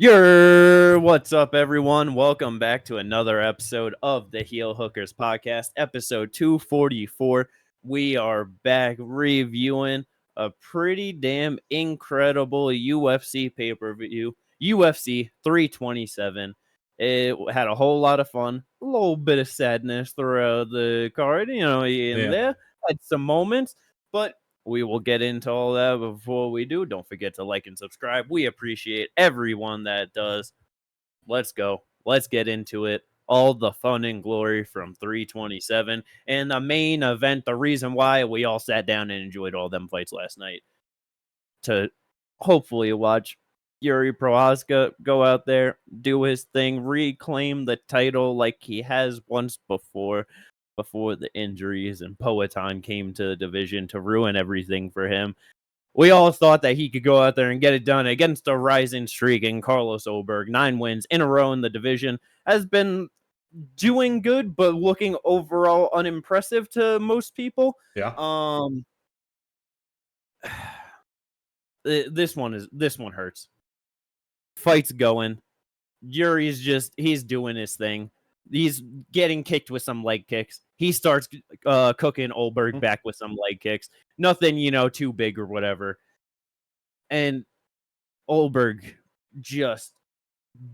What's up, everyone? Welcome back to another episode of the Heel Hookers podcast, episode 244. We are back reviewing a pretty damn incredible UFC pay-per-view, UFC 327. It had a whole lot of fun, a little bit of sadness throughout the card, there had some moments, but we will get into all that. Before we do, don't forget to like and subscribe. We appreciate everyone that does. Let's go. Let's get into it. All the fun and glory from 327 and the main event, the reason why we all sat down and enjoyed all them fights last night, to hopefully watch Yuri Prohaska go out there, do his thing, reclaim the title like he has once before the injuries and Poatan came to the division to ruin everything for him. We all thought that he could go out there and get it done against a rising streak in Carlos Ulberg. 9 wins in a row in the division. Has been doing good, but looking overall unimpressive to most people. Yeah. This one hurts. Fight's going. He's doing his thing. He's getting kicked with some leg kicks. He starts cooking Ulberg back with some leg kicks. Nothing, too big or whatever. And Ulberg just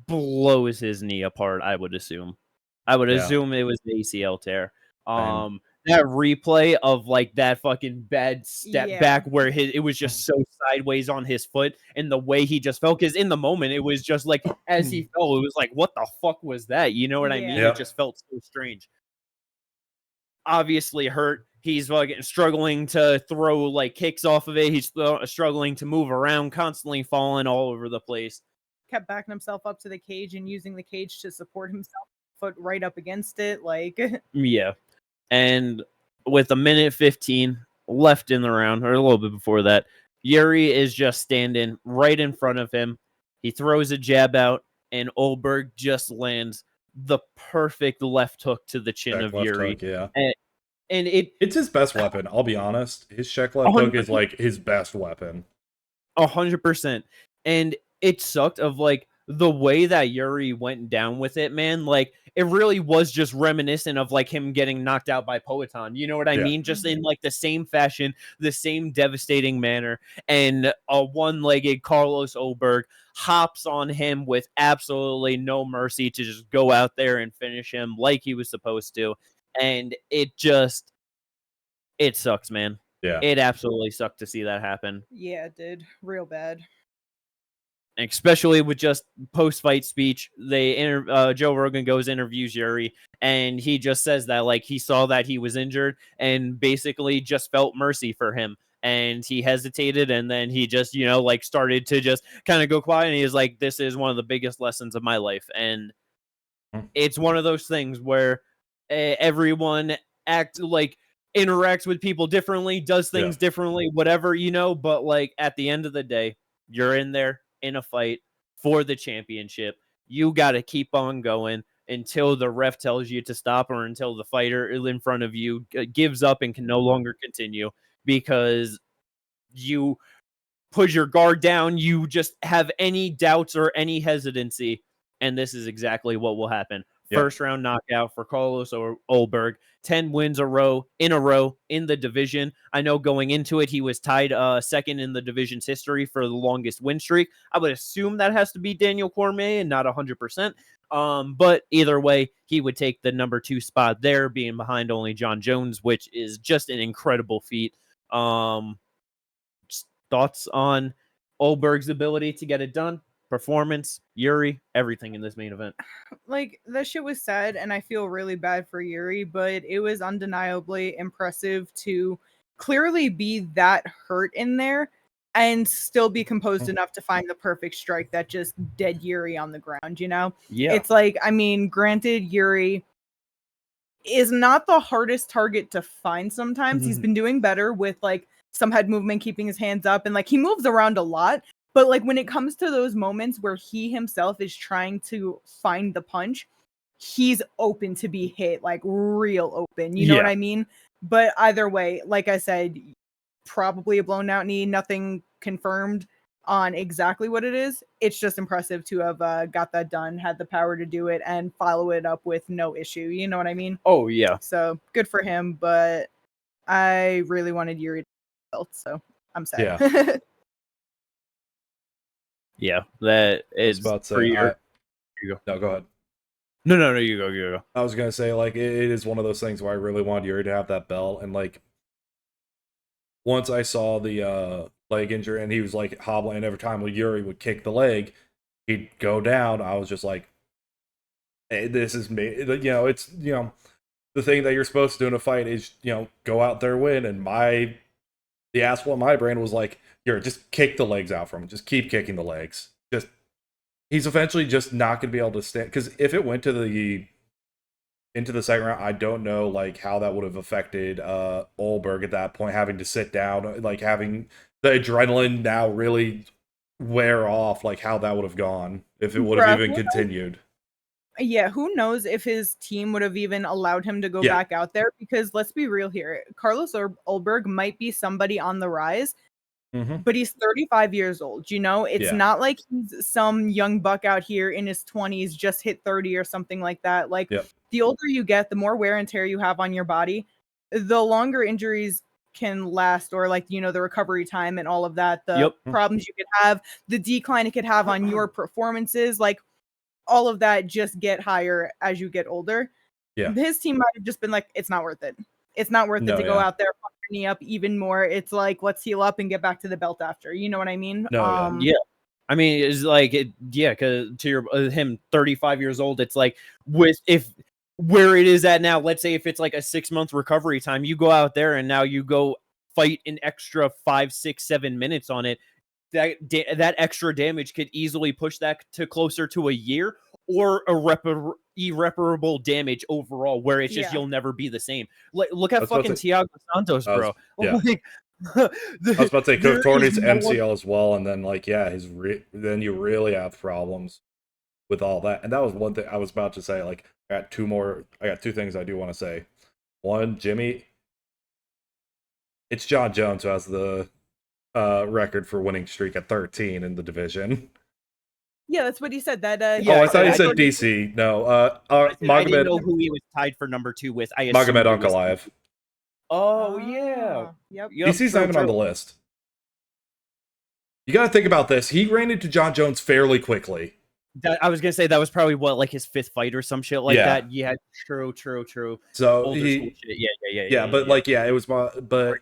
blows his knee apart, I would assume. Assume it was the ACL tear. That replay of like that fucking bad step back where it was just so sideways on his foot and the way he just fell, because in the moment it was just like as he fell, it was like, what the fuck was that? You know what I mean? Yeah. It just felt so strange. Obviously hurt. He's fucking struggling to throw like kicks off of it. He's struggling to move around, constantly falling all over the place. Kept backing himself up to the cage and using the cage to support himself, foot right up against it, like. Yeah. And with 1:15 left in the round, or a little bit before that, Yuri is just standing right in front of him. He throws a jab out, and Ulberg just lands the perfect left hook to the chin of Yuri. Hook, yeah. And it's his best weapon, I'll be honest. His check left hook is like his best weapon. 100%. And it sucked of like the way that Yuri went down with it, man. Like it really was just reminiscent of like him getting knocked out by Poatan. You know what I mean? Just in like the same fashion, the same devastating manner. And a one-legged Carlos Ulberg hops on him with absolutely no mercy to just go out there and finish him like he was supposed to. And it sucks, man. Yeah. It absolutely sucked to see that happen. Yeah, it did. Real bad. Especially with just post-fight speech, Joe Rogan goes interviews Yuri, and he just says that like he saw that he was injured and basically just felt mercy for him, and he hesitated, and then he just like started to just kind of go quiet, and he was like, "This is one of the biggest lessons of my life," and it's one of those things where everyone interacts with people differently, does things differently, whatever, but like at the end of the day, you're in there in a fight for the championship. You got to keep on going until the ref tells you to stop, or until the fighter in front of you gives up and can no longer continue, because you put your guard down, you just have any doubts or any hesitancy, and this is exactly what will happen. First round knockout for Carlos Ulberg. 10 wins in a row in the division. I know going into it, he was tied second in the division's history for the longest win streak. I would assume that has to be Daniel Cormier and not 100%. But either way, he would take the number 2 spot there, being behind only John Jones, which is just an incredible feat. Thoughts on Ulberg's ability to get it done? Performance, Yuri, everything in this main event. Like, that shit was sad, and I feel really bad for Yuri, but it was undeniably impressive to clearly be that hurt in there and still be composed enough to find the perfect strike that just dead Yuri on the ground, Yeah. It's like, I mean, granted, Yuri is not the hardest target to find sometimes. He's been doing better with, like, some head movement, keeping his hands up, and, like, he moves around a lot. But, like, when it comes to those moments where he himself is trying to find the punch, he's open to be hit, like, real open. You know what I mean? But either way, like I said, probably a blown out knee, nothing confirmed. on exactly what it is. It's just impressive to have got that done, had the power to do it, and follow it up with no issue. You know what I mean? Oh yeah. So good for him, but I really wanted Yuri to belt, so I'm sad. Yeah. Yeah, that I was is about to for say, your. You go. no, go ahead. No, you go. You go. I was gonna say, like, it is one of those things where I really wanted Yuri to have that belt, and like, once I saw the leg injury and he was like hobbling, and every time Yuri would kick the leg, he'd go down. I was just like, hey, this is me. You know, it's, you know, the thing that you're supposed to do in a fight is, you know, go out there, win. And the asshole in my brain was like, here, just kick the legs out from him. Just keep kicking the legs. Just, he's eventually just not going to be able to stand. Because if it went to into the second round, I don't know like how that would have affected Ulberg at that point, having to sit down, like having the adrenaline now really wear off, like how that would have gone if it would have even continued. Yeah, who knows if his team would have even allowed him to go Yeah. back out there, because let's be real here. Carlos Ulberg might be somebody on the rise, but he's 35 years old, you know? It's Yeah. not like he's some young buck out here in his 20s, just hit 30 or something like that. Like, Yep. the older you get, the more wear and tear you have on your body, the longer injuries can last, or like, you know, the recovery time and all of that, the problems you could have, the decline it could have on your performances, like, all of that just get higher as you get older. Yeah. His team might have just been like, it's not worth it. It's not worth it to go out there, fuck your knee up even more. It's like, let's heal up and get back to the belt after. You know what I mean? Yeah. I mean, it's like, because to your him 35 years old, it's like if where it is at now, let's say if it's like a 6-month recovery time, you go out there and now you go fight an extra 5, 6, 7 minutes on it. That extra damage could easily push that to closer to a year, or irreparable damage overall, where it's just you'll never be the same. Like, look at fucking Thiago Santos, bro. Like, I was about to say, Coach Torney's MCL as well, and then like, yeah, then you really have problems with all that. And that was one thing I was about to say. Like, I got two things I do want to say. One, Jimmy, it's John Jones who has the record for winning streak at 13 in the division. Yeah, that's what he said. That I thought he said DC. No, I didn't know who he was tied for number 2 with. Magomed Ankalaev. Oh yeah. Yep. DC's not even on the list. You got to think about this. He ran into John Jones fairly quickly. I was gonna say that was probably like his 5th fight or some shit like that. Yeah, true. So it was but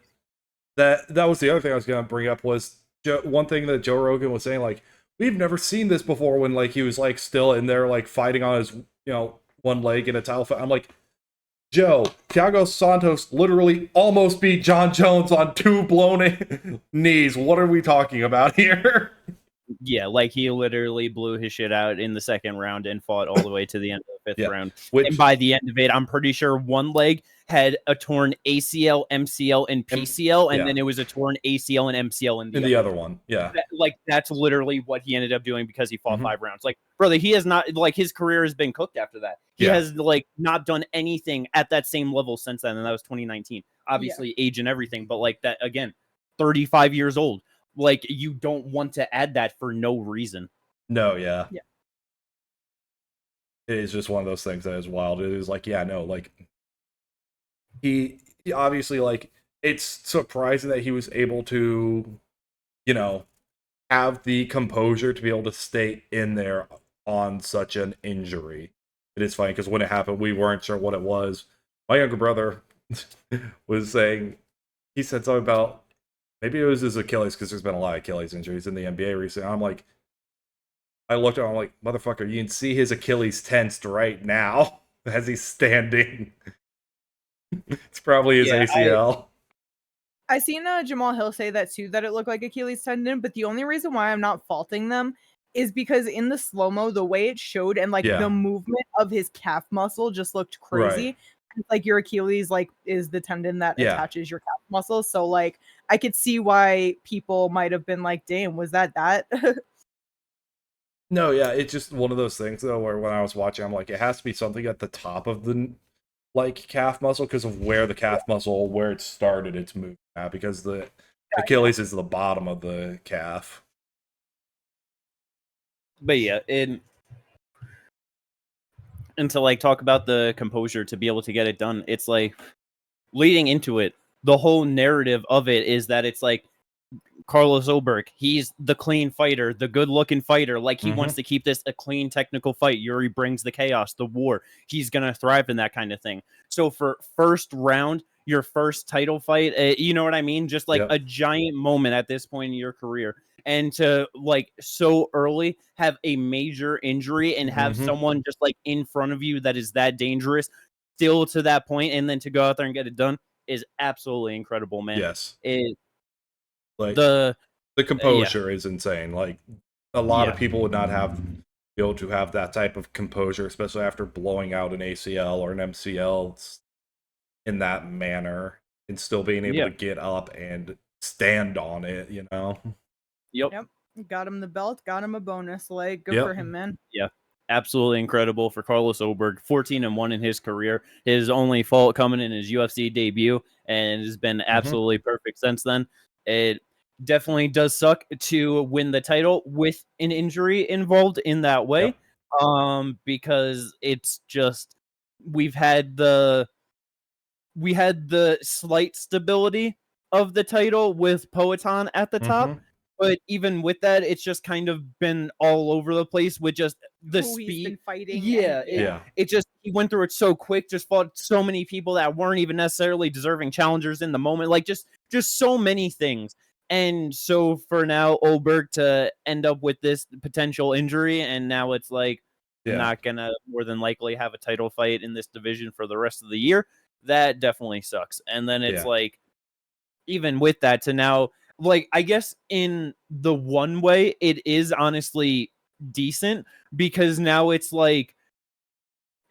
that was the other thing I was gonna bring up was one thing that Joe Rogan was saying, like, we've never seen this before, when like he was like still in there like fighting on his, you know, one leg in a title fight. I'm like, Joe, Thiago Santos literally almost beat John Jones on 2 blown knees. What are we talking about here? Yeah, like he literally blew his shit out in the 2nd round and fought all the way to the end of the 5th round. And by the end of it, I'm pretty sure one leg had a torn ACL, MCL, and PCL, and then it was a torn ACL and MCL in the other one. Yeah. That's literally what he ended up doing because he fought 5 rounds. Like, brother, he has not, like, his career has been cooked after that. He has, like, not done anything at that same level since then, and that was 2019. Obviously, age and everything, but, like, that, again, 35 years old. Like, you don't want to add that for no reason. No, yeah. It is just one of those things that is wild. It is like, like, he obviously, like, it's surprising that he was able to, you know, have the composure to be able to stay in there on such an injury. It is funny because when it happened, we weren't sure what it was. My younger brother was saying, he said something about, maybe it was his Achilles, because there's been a lot of Achilles injuries in the NBA recently. I'm like, I looked at him, I'm like, motherfucker, you can see his Achilles tensed right now as he's standing. It's probably his ACL. I seen Jamal Hill say that too, that it looked like Achilles tendon, but the only reason why I'm not faulting them is because in the slow-mo, the way it showed and like the movement of his calf muscle just looked crazy. Right. It's like your Achilles like is the tendon that attaches your calf muscle. So like I could see why people might have been like, damn, was that? No, yeah, it's just one of those things though where when I was watching, I'm like, it has to be something at the top of the like calf muscle, because of where the calf muscle, where it started its movement, because the Achilles is the bottom of the calf. But yeah, and to like talk about the composure to be able to get it done, it's like leading into it, the whole narrative of it is that it's like Carlos Ulberg, he's the clean fighter, the good-looking fighter. Like, he wants to keep this a clean technical fight. Yuri brings the chaos, the war. He's going to thrive in that kind of thing. So for first round, your first title fight, you know what I mean? Just like a giant moment at this point in your career. And to like so early have a major injury and have someone just like in front of you that is that dangerous still to that point, and then to go out there and get it done is absolutely incredible, man. Yes. Like the composure is insane. Like, a lot of people would not be able to have that type of composure, especially after blowing out an ACL or an MCL in that manner, and still being able to get up and stand on it, you know? Yep. Got him the belt, got him a bonus. Like, good for him, man. Yeah. Absolutely incredible for Carlos Ulberg. 14-1 in his career. His only fault coming in his UFC debut, and has been absolutely perfect since then. It definitely does suck to win the title with an injury involved in that way. Because it's just we had the slight stability of the title with Poatan at the top. But even with that, it's just kind of been all over the place with just the speed. Fighting. It just, he went through it so quick, just fought so many people that weren't even necessarily deserving challengers in the moment. Like, just so many things. And so for now, Ulberg to end up with this potential injury, and now it's like not gonna more than likely have a title fight in this division for the rest of the year. That definitely sucks. And then it's like, even with that, to now, like, I guess in the one way, it is honestly decent, because now it's like,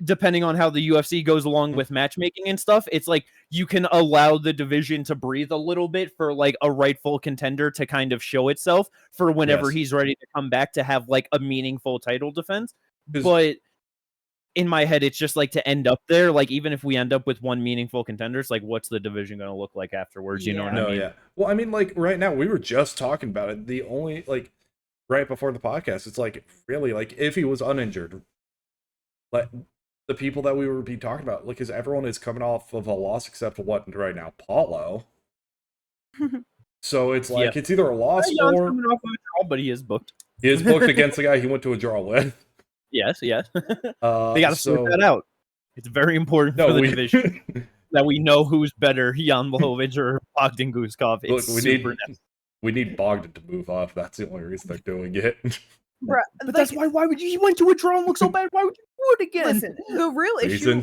depending on how the UFC goes along with matchmaking and stuff, it's like you can allow the division to breathe a little bit for like a rightful contender to kind of show itself for whenever he's ready to come back to have like a meaningful title defense. But in my head, it's just like, to end up there, like, even if we end up with one meaningful contender, it's like, what's the division going to look like afterwards? You know what I mean? Well, I mean, like, right now, we were just talking about it. The only, like, right before the podcast, it's like, really, like, if he was uninjured, like, the people that we would be talking about, like, because everyone is coming off of a loss except for what right now, Paulo. So it's like, it's either a loss or coming off of a draw, but he is booked. He is booked against the guy he went to a draw with. Yes. They got to sort that out. It's very important for the division that we know who's better, Jan Blachowicz or Bogdan Guskov. It's we need Bogdan to move up. That's the only reason they're doing it. Bruh, but that's why would you? He went to a draw and looked so bad. Why would you do it again? Listen, the real issue,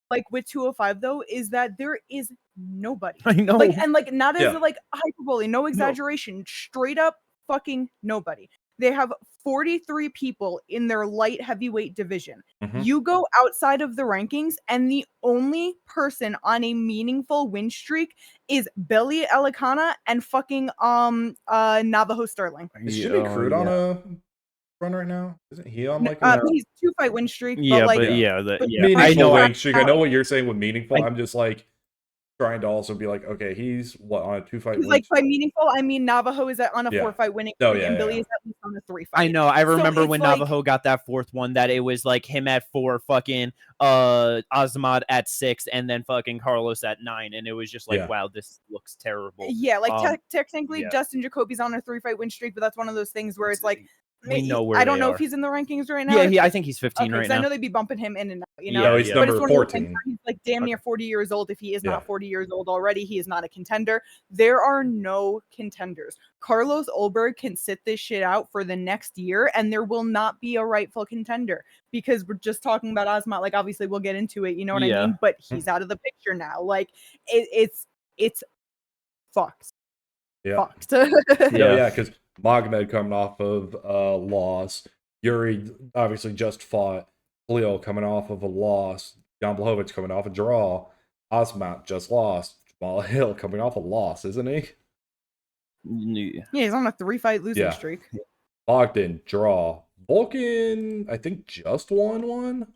like with 205 though, is that there is nobody. I know, like, and like, not as like hyperbole, no exaggeration, straight up fucking nobody. They have 43 people in their light heavyweight division. You go outside of the rankings, and the only person on a meaningful win streak is Billy Elikana and fucking Navajo Sterling. Is Jimmy Crude on a run right now? Isn't he on like he's 2-fight win streak? Meaningful I know win streak. I know what you're saying with meaningful. I'm just like trying to also be like, okay, he's what, on a 2-fight win? Like, by meaningful, I mean Navajo is on a 4-fight winning streak, and Billy is at least on a 3-fight. I know. I remember when Navajo got that fourth one, that it was like him at 4, fucking Azmat at 6, and then fucking Carlos at 9, and it was just like, wow, this looks terrible. Yeah, like technically, Justin Jacoby's on a 3-fight win streak, but that's one of those things where it's like, we know where I don't know if he's in the rankings right now. Yeah, I think he's 15 right now. I know they'd be bumping him in and out, you know. No, he's number 14. He's like damn near 40 years old. If he is not 40 years old already, he is not a contender. There are no contenders. Carlos Ulberg can sit this shit out for the next year, and there will not be a rightful contender, because we're just talking about Azmat. Like, obviously, we'll get into it. You know what I mean? But he's out of the picture now. Like, it's fucked. Fucked. Because Magomed coming off of a loss. Yuri obviously just fought. Leo coming off of a loss. Jan Blachowicz coming off a draw. Azmat just lost. Jamal Hill coming off a loss, isn't he? Yeah, he's on a 3-fight losing streak. Bogdan, draw. Vulcan, I think, just won one.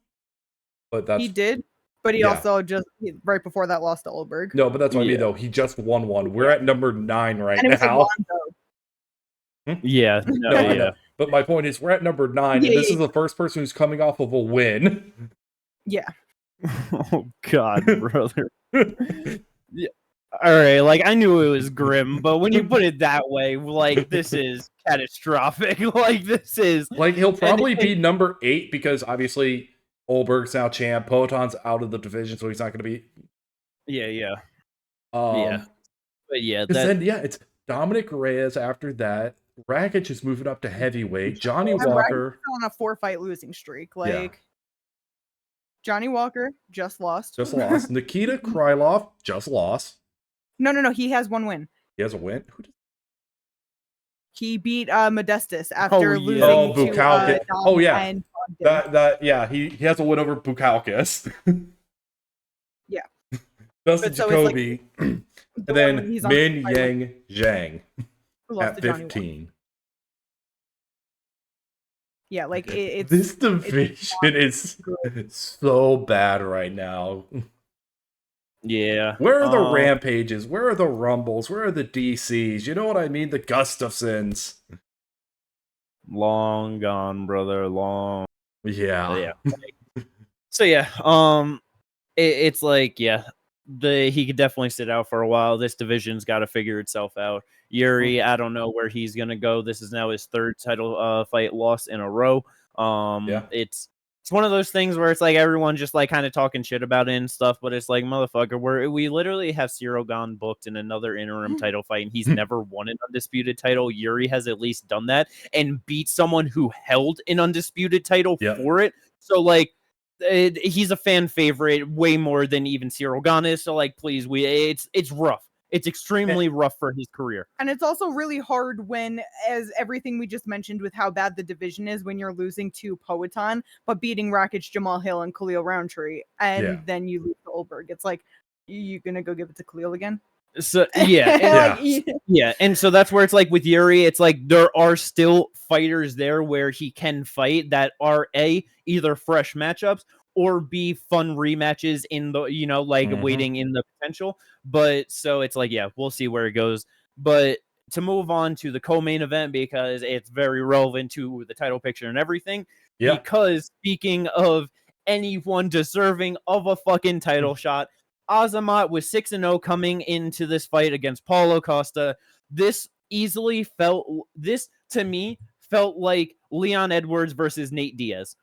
But that's... He did, but he also just, right before that, lost to Ulberg. No, but that's what I mean, though. He just won one. We're at number 9 right and it was now. Lonzo. Yeah. But my point is, we're at number 9, and this is the first person who's coming off of a win. Yeah. Oh God, brother. Yeah. All right, like I knew it was grim, but when you put it that way, like this is catastrophic. Like this is like he'll probably be number 8 because obviously Ulberg's now champ, Poton's out of the division, so he's not going to be. Yeah. Yeah. But yeah, then it's Dominic Reyes after that. Rakic is moving up to heavyweight. Johnny Walker on a 4-fight losing streak. Like Johnny Walker just lost. Nikita Krylov just lost. No. He has 1 win. He has a win? He beat Modestus after losing to Bukalkas. He has a win over Bukalkas. Yeah. Dustin Jacoby. And then Min Yang Zhang at 15. Yeah, like it's this division is so bad right now. Yeah. Where are the Rampages? Where are the Rumbles? Where are the DCs? You know what I mean? The Gustafsons. Long gone, brother. Long. Yeah. So yeah, it's like he could definitely sit out for a while. This division's got to figure itself out. Yuri, I don't know where he's gonna go. This is now his 3rd title fight loss in a row. It's one of those things where it's like everyone just like kind of talking shit about it and stuff, but it's like, motherfucker, we literally have Cirogan booked in another interim title fight, and he's never won an undisputed title. Yuri has at least done that and beat someone who held an undisputed title for it. So like, he's a fan favorite way more than even Cirogan is. So like, please, it's rough. It's extremely rough for his career. And it's also really hard when, as everything we just mentioned with how bad the division is, when you're losing to Poatan, but beating Rakic, Jamal Hill, and Khalil Roundtree, and then you lose to Ulberg. It's like, you gonna go give it to Khalil again? So and so that's where it's like with Yuri, it's like there are still fighters there where he can fight that are either fresh matchups or be fun rematches in the waiting in the potential. But so it's like we'll see where it goes. But to move on to the co-main event, because it's very relevant to the title picture and everything. Because speaking of anyone deserving of a fucking title shot, Azamat was 6-0 coming into this fight against Paulo Costa. This to me felt like Leon Edwards versus Nate Diaz.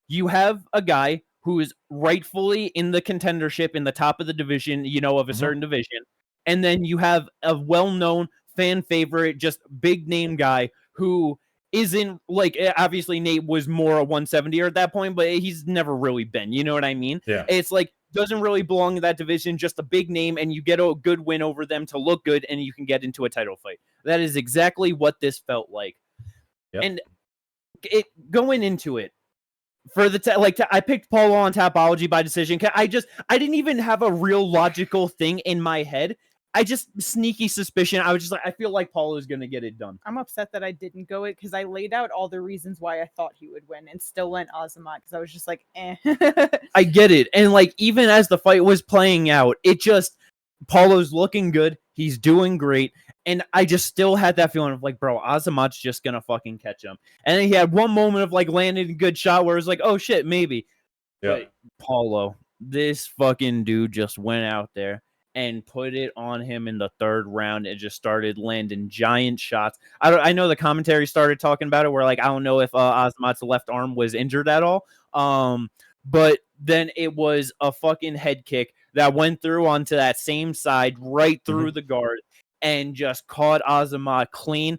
You have a guy who is rightfully in the contendership in the top of the division, of a certain division. And then you have a well-known fan favorite, just big name guy who isn't like, obviously Nate was more a 170er at that point, but he's never really been, you know what I mean? Yeah. It's like, doesn't really belong in that division, just a big name, and you get a good win over them to look good, and you can get into a title fight. That is exactly what this felt like. And going into it, for the I picked Paulo on Tapology by decision. I didn't even have a real logical thing in my head. I just sneaky suspicion. I was just like, I feel like Paulo is gonna get it done. I'm upset that I didn't go it because I laid out all the reasons why I thought he would win and still went Azamat because I was just like, I get it, and like even as the fight was playing out, it just Paulo's looking good. He's doing great. And I just still had that feeling of like, bro, Azamat's just gonna fucking catch him. And then he had one moment of like landing a good shot where it was like, oh shit, maybe. But Paulo, this fucking dude just went out there and put it on him in the 3rd round and just started landing giant shots. I know the commentary started talking about it where like I don't know if Azamat's left arm was injured at all. But then it was a fucking head kick that went through onto that same side, right through the guard, and just caught Azamat clean,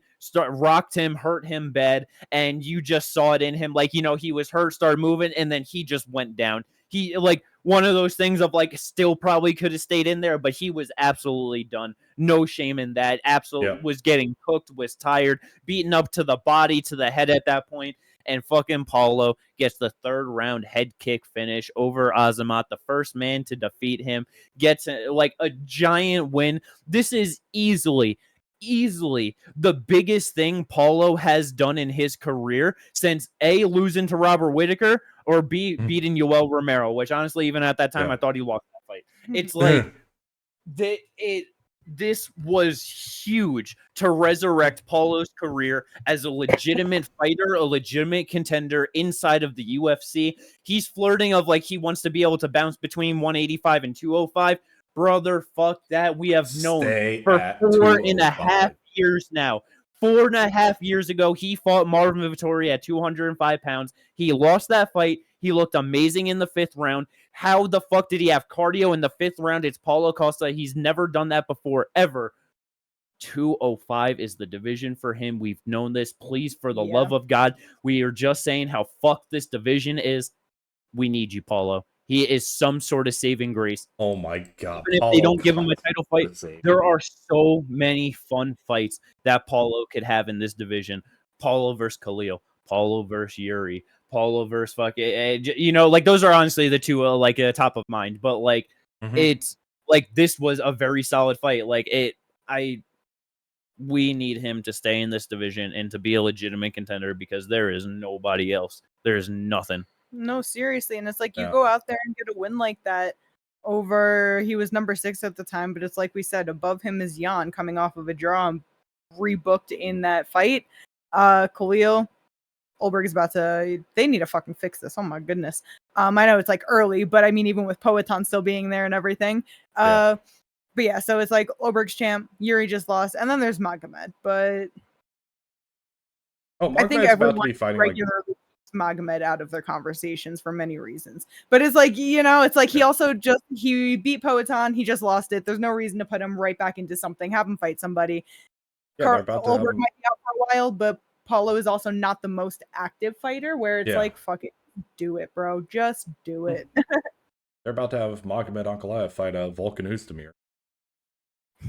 rocked him, hurt him bad, and you just saw it in him. Like, he was hurt, started moving, and then he just went down. He, like, one of those things of, like, still probably could have stayed in there, but he was absolutely done. No shame in that. Absolutely was getting cooked, was tired, beaten up to the body, to the head at that point. And fucking Paulo gets the 3rd round head kick finish over Azamat, the first man to defeat him, gets like a giant win. This is easily the biggest thing Paulo has done in his career since A, losing to Robert Whittaker, or B, beating Yoel Romero, which honestly, even at that time, I thought he lost that fight. It's like this was huge to resurrect Paulo's career as a legitimate fighter, a legitimate contender inside of the UFC. He's flirting of like he wants to be able to bounce between 185 and 205. Brother, fuck that. We have known for 4.5 years now. 4.5 years ago, he fought Marvin Vettori at 205 pounds. He lost that fight. He looked amazing in the 5th round. How the fuck did he have cardio in the 5th round? It's Paulo Costa. He's never done that before, ever. 205 is the division for him. We've known this. Please, for the love of God, we are just saying how fucked this division is. We need you, Paulo. He is some sort of saving grace. Oh my God. Even if they don't give him a title fight, there are so many fun fights that Paulo could have in this division. Paulo versus Khalil, Paulo versus Yuri, Paulo versus fucking, like those are honestly the two top of mind. But like, it's like this was a very solid fight. Like we need him to stay in this division and to be a legitimate contender because there is nobody else. There's nothing. No, seriously. And it's like you go out there and get a win like that over, he was number 6 at the time, but it's like we said, above him is Jan coming off of a draw and rebooked in that fight. Khalil, Ulberg is about to, they need to fucking fix this. Oh my goodness. I know it's like early, but I mean, even with Poetan still being there and everything. But yeah, so it's like Ulberg's champ, Yuri just lost, and then there's Magomed, but I think everyone regularly Magomed out of their conversations for many reasons. But it's like, it's like he beat Poetan, he just lost it. There's no reason to put him right back into something, have him fight somebody. Ulberg might be out for a while, but Paulo is also not the most active fighter where it's like, fuck it, do it, bro. Just do it. They're about to have Magomed Ankalaev fight Volkan Oezdemir.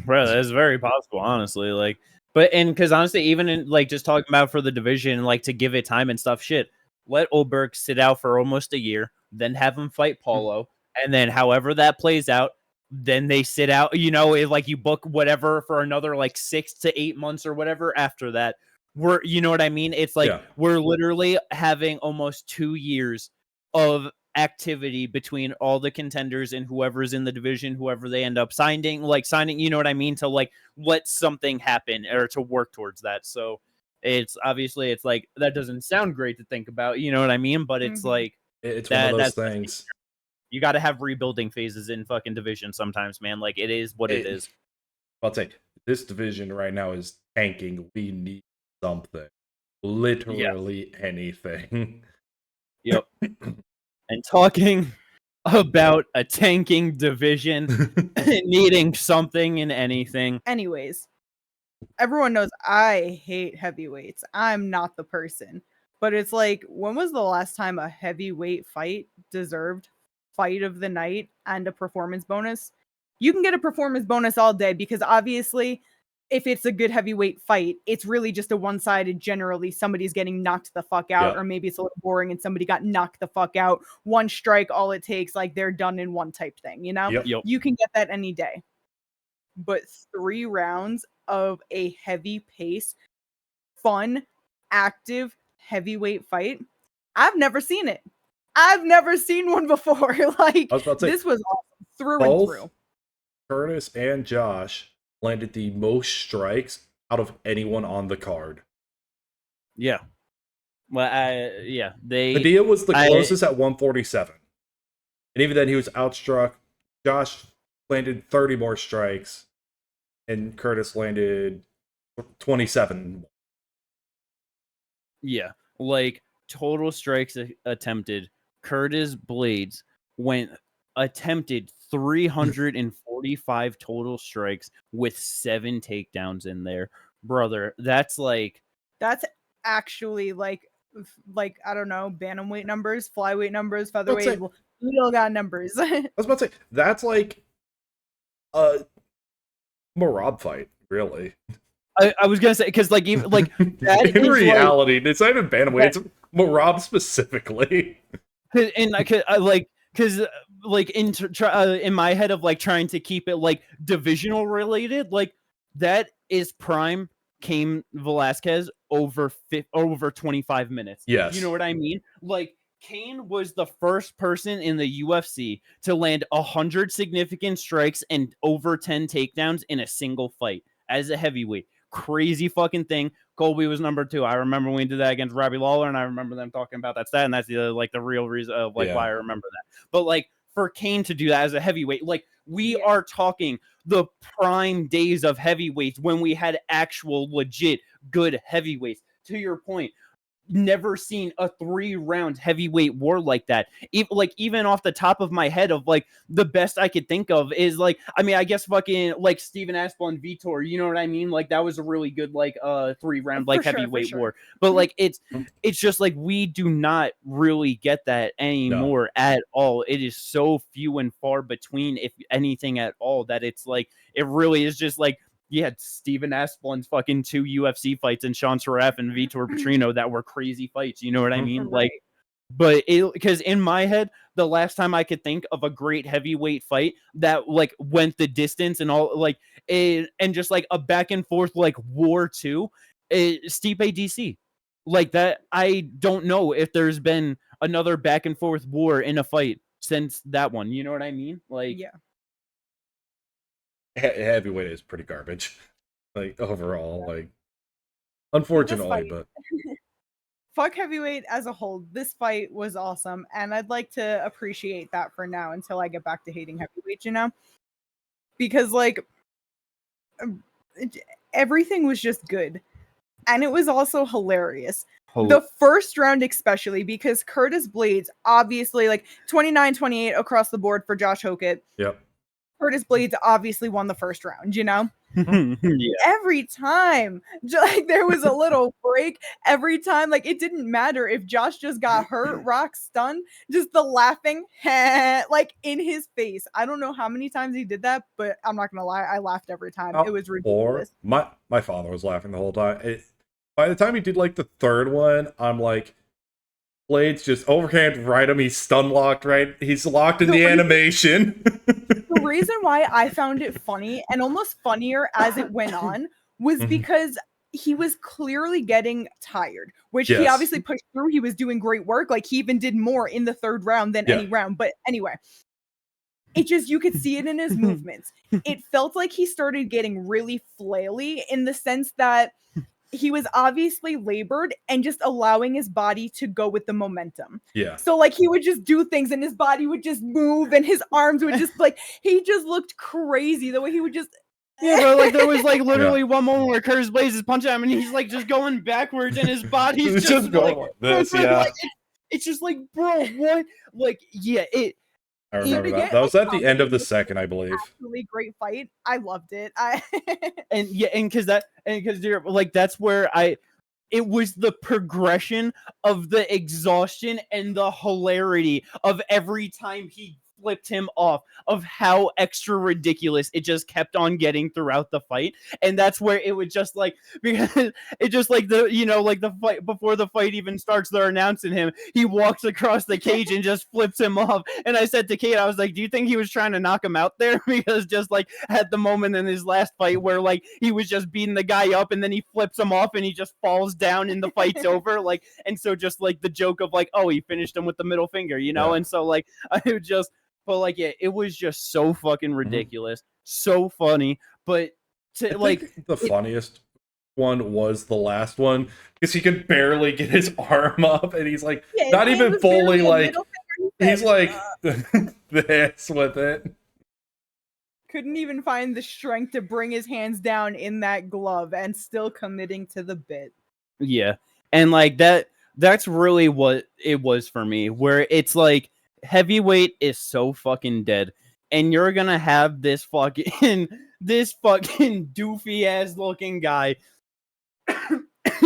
Bro, that's very possible, honestly. Like, but because honestly, even in like just talking about for the division, like to give it time and stuff, shit. Let Ulberg sit out for almost a year, then have him fight Paulo, and then however that plays out, then they sit out. Like you book whatever for another like 6 to 8 months or whatever after that. You know what I mean? It's like we're literally having almost 2 years of activity between all the contenders and whoever's in the division, whoever they end up signing, you know what I mean? To like let something happen or to work towards that. So it's obviously it's like that doesn't sound great to think about, you know what I mean? But it's like it's one of those things. You got to have rebuilding phases in fucking division sometimes, man. Like it is what it is. I'll say this division right now is tanking. We need something, literally anything. Yep. And talking about a tanking division, needing something and anything. Anyways, everyone knows I hate heavyweights. I'm not the person. But it's like, when was the last time a heavyweight fight deserved fight of the night and a performance bonus? You can get a performance bonus all day because obviously, if it's a good heavyweight fight, it's really just a one-sided, generally somebody's getting knocked the fuck out, or maybe it's a little boring and somebody got knocked the fuck out. One strike, all it takes, like they're done in one type thing, you know? You can get that any day. But 3 rounds of a heavy pace, fun, active, heavyweight fight, I've never seen it. I've never seen one before. Like, this was awesome through and through. Curtis and Josh landed the most strikes out of anyone on the card. Yeah. Well, Padilla was the closest at 147. And even then, he was outstruck. Josh landed 30 more strikes, and Curtis landed 27. Yeah. Like, total strikes attempted. Curtis Blades attempted 345 total strikes with 7 takedowns in there. Brother, that's actually like I don't know, bantamweight numbers, flyweight numbers, featherweight, little got numbers. I was about to say, that's like a Marab fight, really. I was gonna say, because like even like that in reality, it's not even bantamweight, it's Marab specifically. And because in my head of like trying to keep it like divisional related, like that is prime Cain Velasquez over 25 minutes. Yes, you know what I mean. Like Kane was the first person in the UFC to land 100 significant strikes and over 10 takedowns in a single fight as a heavyweight. Crazy fucking thing. Colby was number 2. I remember when we did that against Robbie Lawler, and I remember them talking about that stat, and that's the real reason of why I remember that. But like for Kane to do that as a heavyweight, like we are talking the prime days of heavyweights when we had actual legit good heavyweights. To your point, never seen a 3-round heavyweight war like that. Even off the top of my head, of like the best I could think of is like, I mean, I guess fucking like Steven Aspel and Vitor, you know what I mean? Like that was a really good like 3-round like heavyweight war. But like it's just like we do not really get that anymore at all. It is so few and far between, if anything at all, that it's like it really is just like you had Steven Aspelin's fucking 2 UFC fights and Sean Saraf and Vitor Petrino that were crazy fights. You know what I mean? Right. Like, but because in my head, the last time I could think of a great heavyweight fight that like went the distance and all like and just like a back and forth like war too, Stipe DC. Like that, I don't know if there's been another back and forth war in a fight since that one. You know what I mean? Like, yeah. Heavyweight is pretty garbage, like overall, like unfortunately, but fuck heavyweight as a whole. This fight was awesome, and I'd like to appreciate that for now until I get back to hating heavyweight, you know, because like everything was just good, and it was also hilarious. The first round especially, because Curtis Blades obviously like 29-28 across the board for Josh Hokett. Yep. Curtis Blades obviously won the first round, you know? Yeah. Every time, like there was a little break. Every time, like it didn't matter if Josh just got hurt, rock, stunned, just the laughing, like in his face. I don't know how many times he did that, but I'm not gonna lie, I laughed every time. It was ridiculous. Or my father was laughing the whole time. By the time he did like the third one, I'm like, Blades just overhand right him. He's stun locked, right? He's locked in the animation. The reason why I found it funny and almost funnier as it went on was because he was clearly getting tired, which he obviously pushed through. He was doing great work. Like he even did more in the third round than any round. But anyway, it just, you could see it in his movements. It felt like he started getting really flaily in the sense that he was obviously labored and just allowing his body to go with the momentum. Yeah. So like he would just do things and his body would just move and his arms would just like, he just looked crazy the way he would just. Yeah, but like there was like literally one moment where Curtis Blades is punching him and he's like just going backwards and his body's just going like this. Like, it's just like, bro, what? Like, I remember that. That was at the end of the second, I believe. Absolutely great fight. I loved it. because like that's where it was the progression of the exhaustion and the hilarity of every time he flipped him off, of how extra ridiculous it just kept on getting throughout the fight. And that's where it would just like, because it just like the fight before the fight even starts, they're announcing him, he walks across the cage and just flips him off. And I said to Kate, I was like, do you think he was trying to knock him out there? Because just like at the moment in his last fight where like he was just beating the guy up and then he flips him off and he just falls down and the fight's over, like, and so just like the joke of like, oh, he finished him with the middle finger, you know? And so like I would just, but like, it was just so fucking ridiculous, so funny. But to like the funniest one was the last one because he could barely get his arm up, and he's like not even fully like he's like this with it. Couldn't even find the strength to bring his hands down in that glove, and still committing to the bit. Yeah, and like that's really what it was for me, where it's like, heavyweight is so fucking dead, and you're gonna have this fucking doofy ass looking guy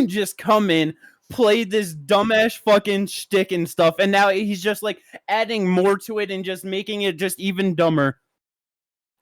just come in, play this dumbass fucking shtick and stuff, and now he's just like adding more to it and just making it just even dumber.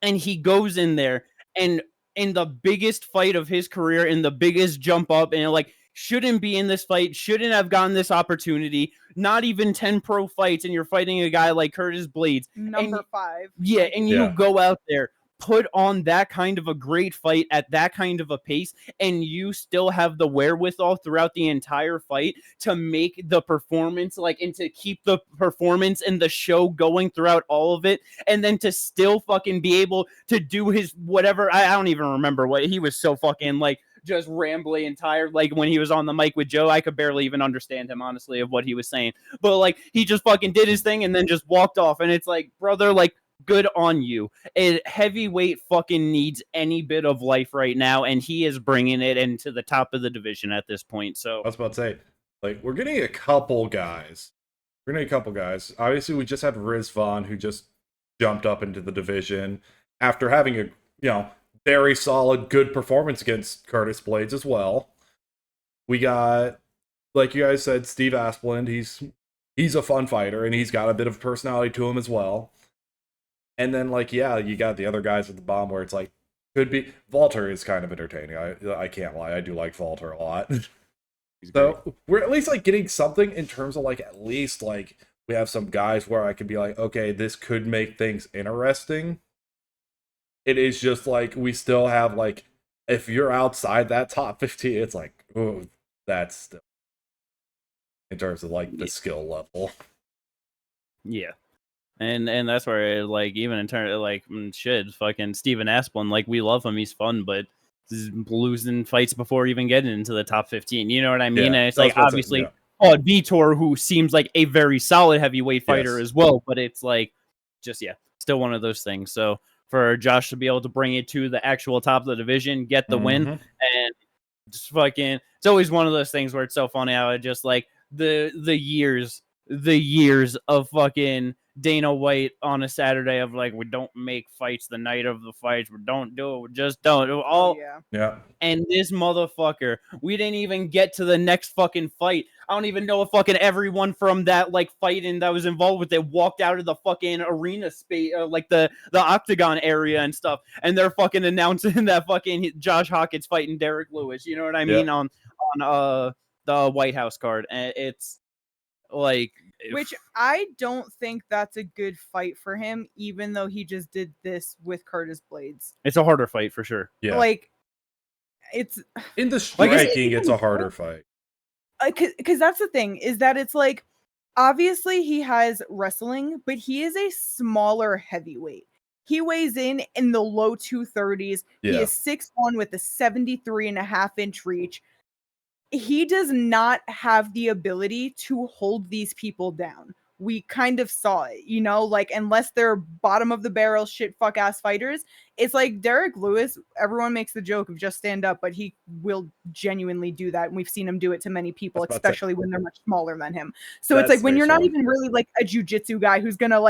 And he goes in there and in the biggest fight of his career, in the biggest jump up, and like shouldn't be in this fight, shouldn't have gotten this opportunity, not even 10 pro fights, and you're fighting a guy like Curtis Blades. Number 5. Yeah, and you go out there, put on that kind of a great fight at that kind of a pace, and you still have the wherewithal throughout the entire fight to make the performance and to keep the performance and the show going throughout all of it, and then to still fucking be able to do his whatever. I don't even remember what he was so fucking just rambly and tired. When he was on the mic with Joe, I could barely even understand him, honestly, of what he was saying. But he just fucking did his thing and then just walked off. And it's brother, good on you. Heavyweight fucking needs any bit of life right now, and he is bringing it into the top of the division at this point. So I was about to say, we're getting a couple guys. Obviously, we just had Riz Vaughn, who just jumped up into the division after having a very solid, good performance against Curtis Blades as well. We got, like you guys said, Steve Asplund. He's a fun fighter, and he's got a bit of personality to him as well. And then, you got the other guys at the bottom where it's could be. Walter is kind of entertaining. I can't lie. I do like Walter a lot. So we're at least getting something in terms of at least we have some guys where I can be okay, this could make things interesting. It is just we still have if you're outside that top 15, it's oh, that's still in terms of the skill level. Yeah. And that's where even in terms of shit, fucking Steven Asplund, we love him, he's fun, but he's losing fights before even getting into the top 15. You know what I mean? Yeah, and it's obviously Vitor, who seems like a very solid heavyweight fighter as well, but it's still one of those things. So for Josh to be able to bring it to the actual top of the division, get the win, and just fucking, it's always one of those things where it's so funny how it just the years of fucking Dana White on a Saturday of we don't make fights the night of the fights, we don't do it, we just don't yeah. And this motherfucker, we didn't even get to the next fucking fight. I don't even know if fucking everyone from that fight and that was involved with it walked out of the fucking arena space, the octagon area and stuff, and they're fucking announcing that fucking Josh Hawkins fighting Derek Lewis. You know what I mean? On the White House card, and it's which I don't think that's a good fight for him, even though he just did this with Curtis Blades. It's a harder fight for sure. Yeah. It's in the striking, it's a harder fight. Because that's the thing, is that it's obviously he has wrestling, but he is a smaller heavyweight. He weighs in the low 230s. Yeah. He is 6'1" with a 73.5-inch reach. He does not have the ability to hold these people down. We kind of saw it, unless they're bottom of the barrel shit fuck ass fighters. It's Derek Lewis, everyone makes the joke of just stand up, but he will genuinely do that. And we've seen him do it to many people, especially when they're much smaller than him. So it's when you're not even really a jujitsu guy who's gonna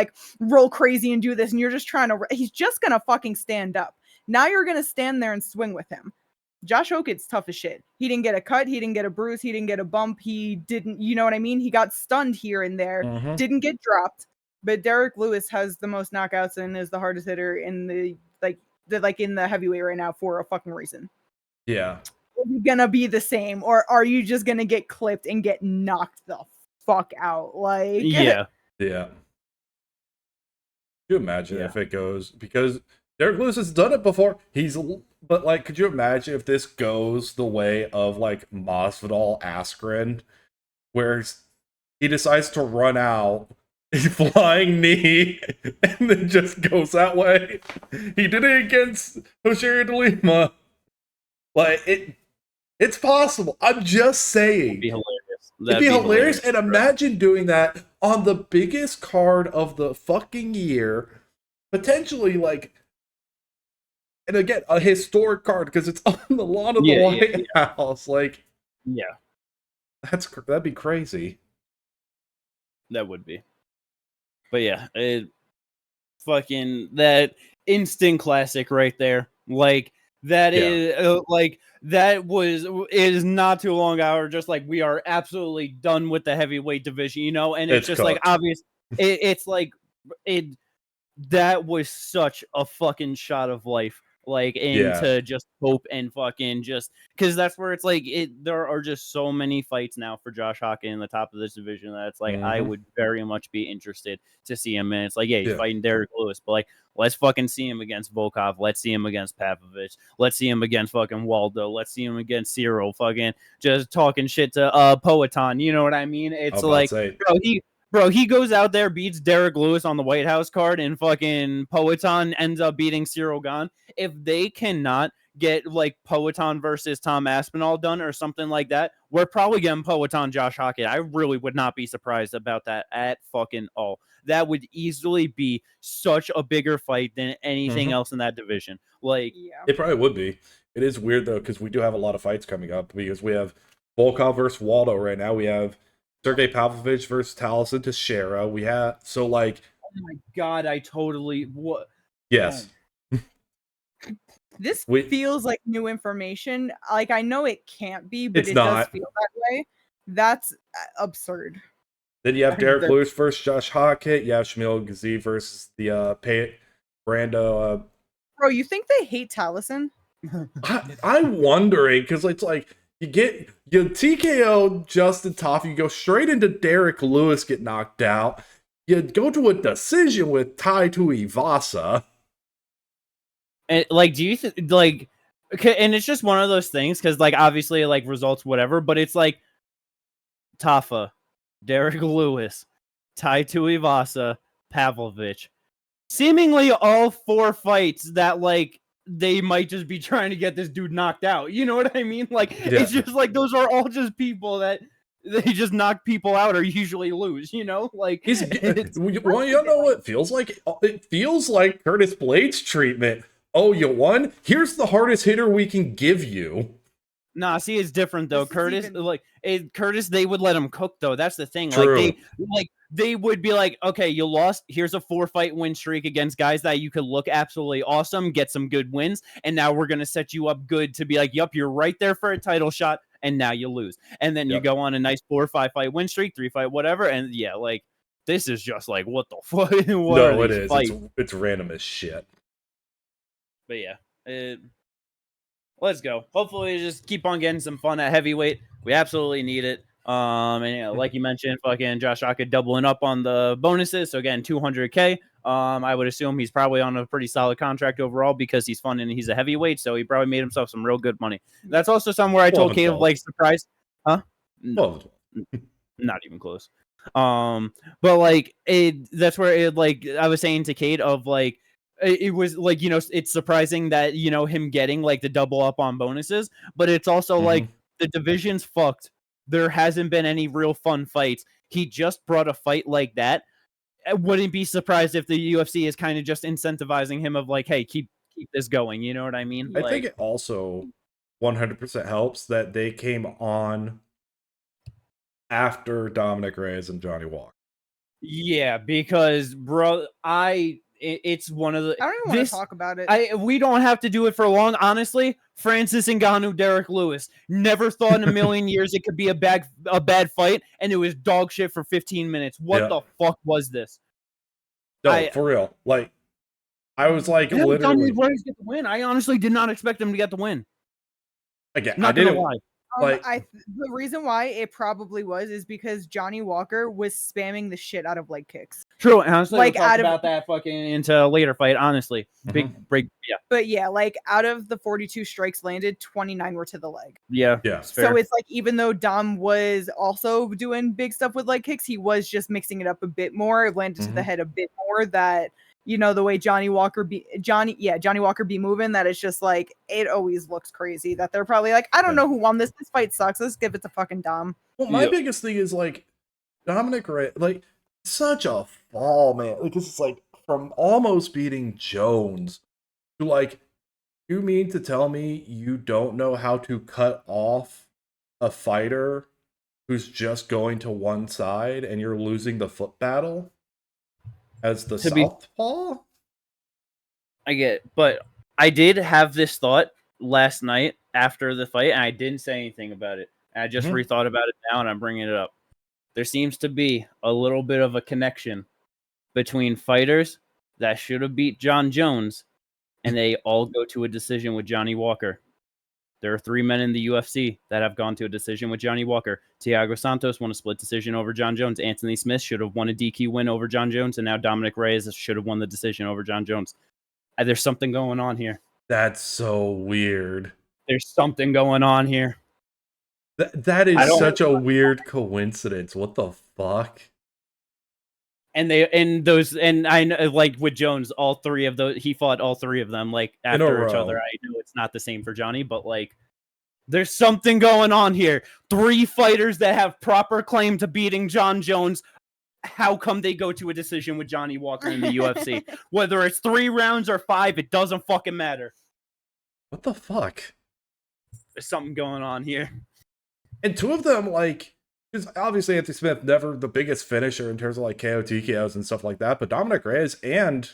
roll crazy and do this, and you're just he's just gonna fucking stand up. Now you're gonna stand there and swing with him. Josh Oakett's tough as shit. He didn't get a cut. He didn't get a bruise. He didn't get a bump. He didn't, you know what I mean? He got stunned here and there. Didn't get dropped. But Derek Lewis has the most knockouts and is the hardest hitter in the in the heavyweight right now for a fucking reason. Yeah. Are you gonna be the same, or are you just gonna get clipped and get knocked the fuck out? Yeah. Yeah. Could you imagine if it goes, because Derek Lewis has done it before. But could you imagine if this goes the way of Masvidal Askren, where he decides to run out, a flying knee, and then just goes that way? He did it against Hoshiri de Lima. It's possible. I'm just saying. It'd be hilarious. It'd be hilarious, and imagine doing that on the biggest card of the fucking year, potentially and again, a historic card because it's on the lawn of the White House. That'd be crazy. That would be. But yeah, that instant classic right there. That is it is not too long ago. Just we are absolutely done with the heavyweight division, and it's just cooked. obvious. That was such a fucking shot of life like into just hope and fucking just because that's where it's like there are just so many fights now for Josh Hawkins in the top of this division that it's like I would very much be interested to see him. And it's like, yeah, he's fighting Derek Lewis, but like let's fucking see him against Volkov. Let's see him against Pavlovich. Let's see him against fucking Waldo. Let's see him against Cyril. Fucking just talking shit to Poatan. You know what I mean? It's like, bro, he goes out there, beats Derek Lewis on the White House card, and fucking Poatan ends up beating Cyril Gahn. If they cannot get like Poatan versus Tom Aspinall done or something like that, we're probably getting Poatan Josh Hawkins. I really would not be surprised about that at fucking all. That would easily be such a bigger fight than anything else in that division. Like, it probably would be. It is weird though, because we do have a lot of fights coming up because we have Volkov versus Waldo right now. We have Sergey Pavlovich versus Taliesin Teixeira. We have oh my god, I totally what? Yes. This feels like new information. Like I know it can't be, but it's it not. Does feel that way. That's absurd. Then you have Derek Lewis versus Josh Hawkins. You have Shamil Ghazi versus the Brando. Bro, you think they hate Taliesin? I'm wondering because it's like you TKO Justin Toff, you go straight into Derek Lewis, get knocked out. You go to a decision with Tai Tuivasa. And like, do you like? Okay, and it's just one of those things because like obviously like results whatever, but it's like Tafa, Derek Lewis, Tai Tuivasa, Pavlovich. Seemingly all 4 fights that like they might just be trying to get this dude knocked out. You know what I mean? Like it's just like those are all just people that they just knock people out or usually lose. You know, like well, you know what it feels like? It feels like Curtis Blades' treatment. Oh, you won? Here's the hardest hitter we can give you. Nah, see, it's different though. Curtis, Curtis, they would let him cook though. That's the thing. True. Like they would be like, okay, you lost. Here's a 4-fight win streak against guys that you could look absolutely awesome, get some good wins, and now we're gonna set you up good to be like, yup, you're right there for a title shot, and now you lose, and then you go on a nice 4 or 5-fight win streak, 3-fight whatever, and yeah, like this is just like what the fuck? No, it is. It's random as shit. But yeah, let's go. Hopefully, just keep on getting some fun at heavyweight. We absolutely need it. And like you mentioned, fucking Josh Hawkins doubling up on the bonuses. So again, $200K. I would assume he's probably on a pretty solid contract overall because he's fun and he's a heavyweight. So he probably made himself some real good money. That's also somewhere I told Caleb, like, surprise, huh? No, not even close. But like that's where it like I was saying to Kate of like. It was like, you know, it's surprising that, you know, him getting like the double up on bonuses, but it's also like the division's fucked. There hasn't been any real fun fights. He just brought a fight like that. I wouldn't be surprised if the UFC is kind of just incentivizing him of like, hey, keep this going. You know what I mean? I think it also 100% helps that they came on after Dominic Reyes and Johnny Walker. Yeah, because bro, it's one of the. I don't even want to talk about it. We don't have to do it for long. Honestly, Francis Ngannou, Derek Lewis. Never thought in a million years it could be a bad fight, and it was dog shit for 15 minutes. What the fuck was this? No, for real. Like, I was like, literally. Get the win. I honestly did not expect him to get the win. Again, not gonna lie. The reason why it probably is because Johnny Walker was spamming the shit out of leg kicks. True, honestly, like we'll talk about that fucking into a later fight. Honestly, big break. Yeah, but yeah, like out of the 42 strikes landed, 29 were to the leg. Yeah. So it's like even though Dom was also doing big stuff with leg kicks, he was just mixing it up a bit more. Landed to the head a bit more. That. You know, the way Johnny Walker be moving, that it's just like, it always looks crazy that they're probably like, I don't know who won this. This fight sucks. Let's give it to fucking Dom. Well, my biggest thing is like, Dominic Reyes, like, such a fall, man. Like, it's like, from almost beating Jones to like, you mean to tell me you don't know how to cut off a fighter who's just going to one side and you're losing the foot battle? As the southpaw? I get, but I did have this thought last night after the fight, and I didn't say anything about it. And I just rethought about it now, and I'm bringing it up. There seems to be a little bit of a connection between fighters that should have beat John Jones and they all go to a decision with Johnny Walker. There are 3 men in the UFC that have gone to a decision with Johnny Walker. Thiago Santos won a split decision over John Jones. Anthony Smith should have won a DQ win over John Jones, and now Dominic Reyes should have won the decision over John Jones. There's something going on here. That's so weird. There's something going on here. That is such a weird coincidence. What the fuck? And I know, like with Jones, all 3 of those, he fought all 3 of them like after each other. I know it's not the same for Johnny, but like there's something going on here. 3 fighters that have proper claim to beating John Jones. How come they go to a decision with Johnny Walker in the UFC? Whether it's 3 rounds or 5, it doesn't fucking matter. What the fuck? There's something going on here. And 2 of them, like, because obviously Anthony Smith never the biggest finisher in terms of like KO TKOs and stuff like that, but Dominic Reyes and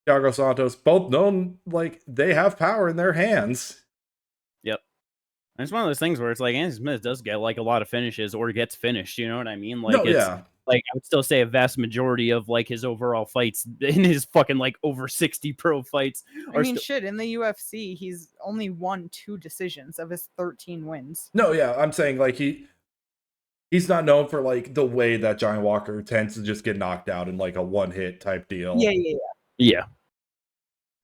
Thiago Santos both known like they have power in their hands. Yep. And it's one of those things where it's like Anthony Smith does get like a lot of finishes or gets finished, you know what I mean? Like like I would still say a vast majority of like his overall fights in his fucking like over 60 pro fights. I mean, in the UFC, he's only won 2 decisions of his 13 wins. No, yeah, I'm saying like he's not known for like the way that Johnny Walker tends to just get knocked out in like a one-hit type deal. Yeah.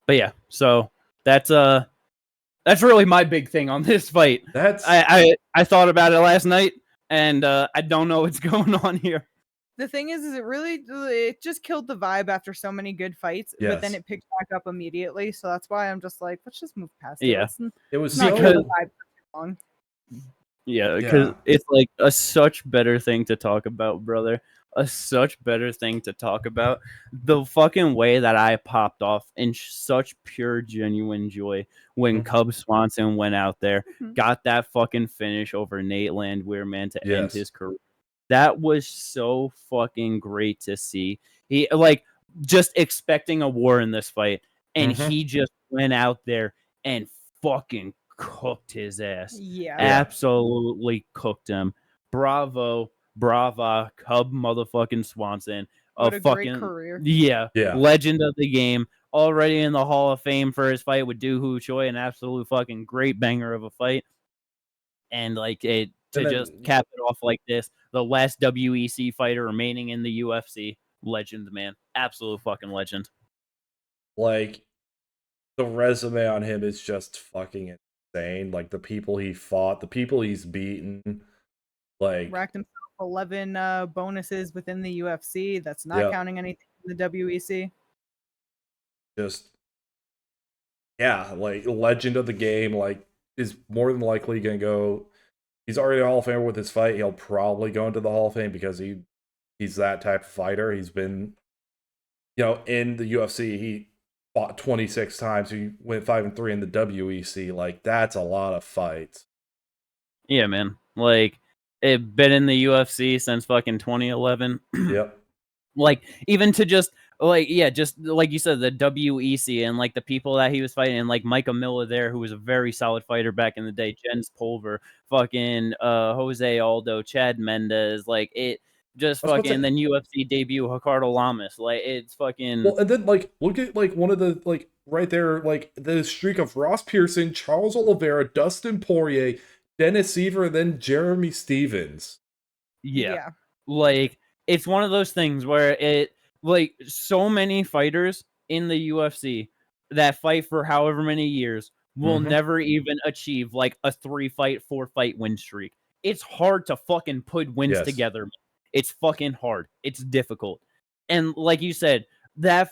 But yeah, so that's really my big thing on this fight. I thought about it last night, and I don't know what's going on here. The thing is it just killed the vibe after so many good fights, but then it picked back up immediately. So that's why I'm just like, let's just move past it. Yeah, it was not kill the vibe for too long. Yeah, because it's like a such better thing to talk about, brother. A such better thing to talk about. The fucking way that I popped off in such pure, genuine joy when Cub Swanson went out there, got that fucking finish over Nate Landwehr, man, to end his career. That was so fucking great to see. He like just expecting a war in this fight, and he just went out there and fucking cooked his ass. Yeah. Absolutely cooked him. Bravo, Cub motherfucking Swanson. What a fucking great career. Yeah. Legend of the game. Already in the Hall of Fame for his fight with Doo Ho Choi, an absolute fucking great banger of a fight. And like it just cap it off like this, the last WEC fighter remaining in the UFC. Legend, man. Absolute fucking legend. Like the resume on him is just fucking insane. Like the people he fought, the people he's beaten, like racked himself 11 bonuses within the UFC. That's not counting anything in the WEC. Just like legend of the game. Like is more than likely gonna go. He's already a Hall of Famer with his fight. He'll probably go into the Hall of Fame because he's that type of fighter. He's been, in the UFC. He fought 26 times. He went 5-3 in the WEC. Like that's a lot of fights. Yeah, man. Like it been in the UFC since fucking 2011. Yep. Like even to just like you said, the WEC and like the people that he was fighting, and like Micah Miller there, who was a very solid fighter back in the day, Jens Pulver, fucking Jose Aldo, Chad Mendez, like it just fucking then UFC debut Ricardo Lamas, like it's fucking well, and then like look at like one of the like right there, like the streak of Ross Pearson, Charles Oliveira, Dustin Poirier, Dennis Seaver, and then Jeremy Stevens. Yeah. Like it's one of those things where it like so many fighters in the UFC that fight for however many years will never even achieve like a 3-fight, 4-fight win streak. It's hard to fucking put wins together. It's fucking hard. It's difficult. And like you said, that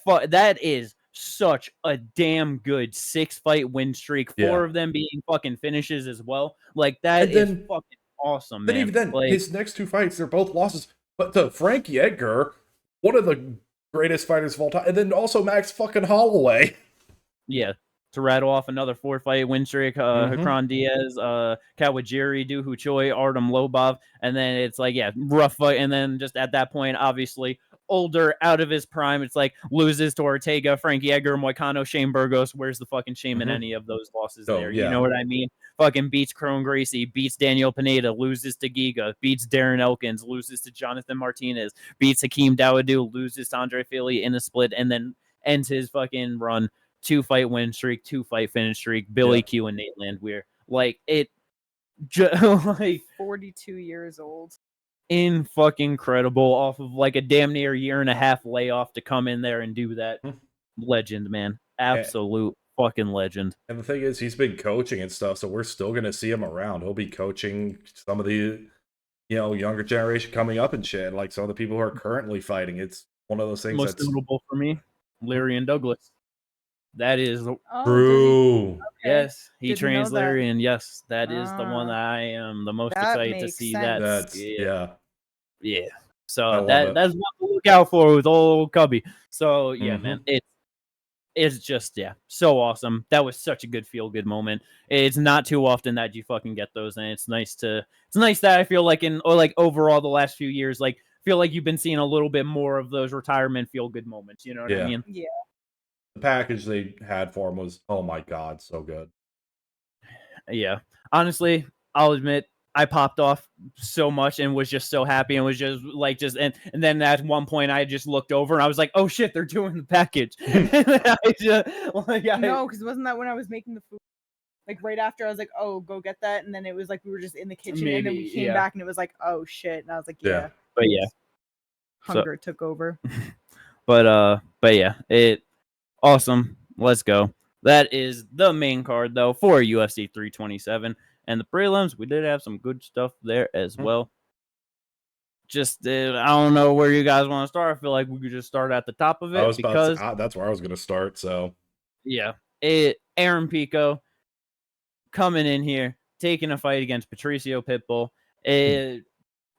is such a damn good 6-fight win streak. 4 of them being fucking finishes as well. Like that is fucking awesome, man. Even then, like, his next 2 fights, they're both losses. But to Frankie Edgar, one of the greatest fighters of all time, and then also Max fucking Holloway. Yeah, to rattle off another 4-fight win streak, Hakron Diaz, Kawajiri, Doo Ho Choi, Artem Lobov, and then it's like, rough fight, and then just at that point, obviously, older, out of his prime, it's like, loses to Ortega, Frankie Edgar, Moicano, Shane Burgos, where's the fucking shame in any of those losses there? You know what I mean? Fucking beats Kron Gracie, beats Daniel Pineda, loses to Giga, beats Darren Elkins, loses to Jonathan Martinez, beats Hakeem Dawodu, loses to Andre Fili in a split, and then ends his fucking run 2-fight win streak, 2-fight finish streak, Billy Q and Nate Landwehr. Like it like 42 years old. In fucking incredible off of like a damn near year and a half layoff to come in there and do that. Legend, man. Absolute fucking legend. And the thing is, he's been coaching and stuff, so we're still gonna see him around. He'll be coaching some of the younger generation coming up and shit, like some of the people who are currently fighting. It's one of those things Most that's notable for me, Larry and Douglas. That is true. Okay. Yes, he Didn't trains know that. Larry, and yes, that is the one that I am the most That excited to makes see. sense. That's Yeah. I So love that's it. what to look out for with old Cubby. So yeah, Mhm. man, it's just so awesome. That was such a good feel good moment. It's not too often that you fucking get those, and it's nice that I feel like overall the last few years, like feel like you've been seeing a little bit more of those retirement feel good moments. You know what I mean? Yeah. The package they had for him was, oh my god, so good. Yeah. Honestly, I'll admit I popped off so much and was just so happy and was just like and then at one point I just looked over and I was like, oh shit, they're doing the package. No, because wasn't that when I was making the food? Like right after I was like, oh, go get that, and then it was like we were just in the kitchen and then we came back and it was like, oh shit, and I was like, yeah. But yeah. Hunger took over. But yeah, it awesome. Let's go. That is the main card though for UFC 327 and the prelims. We did have some good stuff there as well. Just I don't know where you guys want to start. I feel like we could just start at the top of it because that's where I was going to start. So yeah, Aaron Pico coming in here taking a fight against Patricio Pitbull.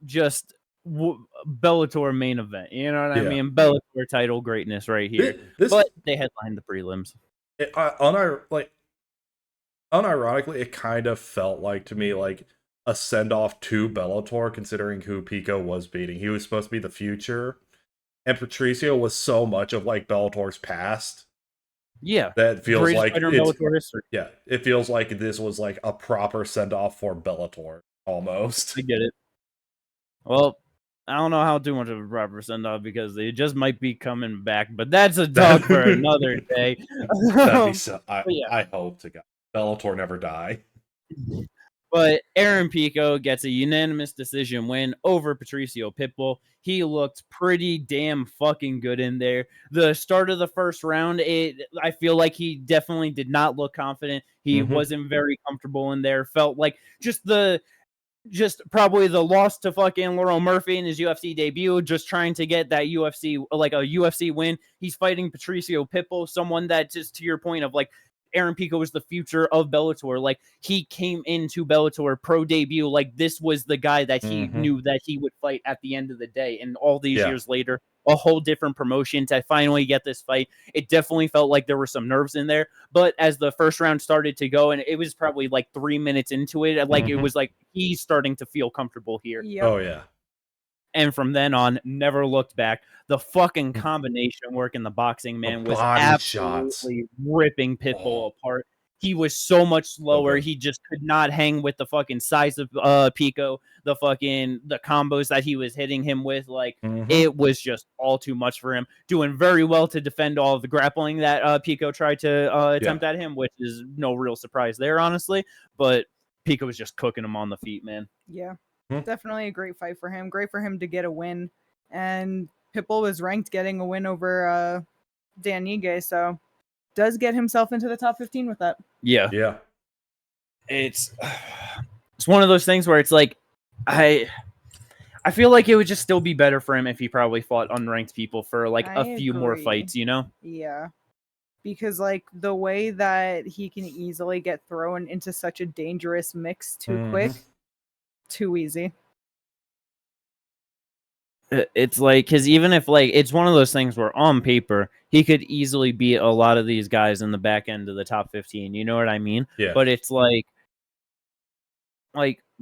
Just Bellator main event. You know what I mean? Bellator title greatness right here. But they headlined the prelims. Unironically, it kind of felt like to me like a send-off to Bellator, considering who Pico was beating. He was supposed to be the future, and Patricio was so much of like Bellator's past. Yeah, that feels like Bellator history. Yeah, it feels like this was like a proper send-off for Bellator almost. I get it. Well, I don't know how too much of a proper send-off because they just might be coming back, but that's a talk for another day. That'd be so. I hope to God Bellator never die. But Aaron Pico gets a unanimous decision win over Patricio Pitbull. He looked pretty damn fucking good in there. The start of the first round, I feel like he definitely did not look confident. He wasn't very comfortable in there. Felt like just probably the loss to fucking Laurel Murphy in his UFC debut, just trying to get that UFC, like a UFC win. He's fighting Patricio Pitbull, someone that, just to your point of like, Aaron Pico was the future of Bellator. Like, he came into Bellator pro debut. Like, this was the guy that he knew that he would fight at the end of the day. And all these years later, a whole different promotion to finally get this fight. It definitely felt like there were some nerves in there. But as the first round started to go, and it was probably like 3 minutes into it, like it was like he's starting to feel comfortable here. Yep. Oh, yeah. And from then on, never looked back. The fucking combination work in the boxing, man, was absolutely ripping Pitbull apart. He was so much slower. He just could not hang with the fucking size of Pico, the combos that he was hitting him with. Like, it was just all too much for him. Doing very well to defend all of the grappling that Pico tried to attempt at him, which is no real surprise there, honestly. But Pico was just cooking him on the feet, man. Yeah. Definitely a great fight for him. Great for him to get a win. And Pitbull was ranked getting a win over Dan Ige, so does get himself into the top 15 with that. Yeah. Yeah. It's one of those things where it's like I feel like it would just still be better for him if he probably fought unranked people for like a few more fights, you know? Yeah. Because like the way that he can easily get thrown into such a dangerous mix too quick. Too easy. It's like, because even if like it's one of those things where on paper he could easily beat a lot of these guys in the back end of the top 15, you know what I mean? Yeah. But it's like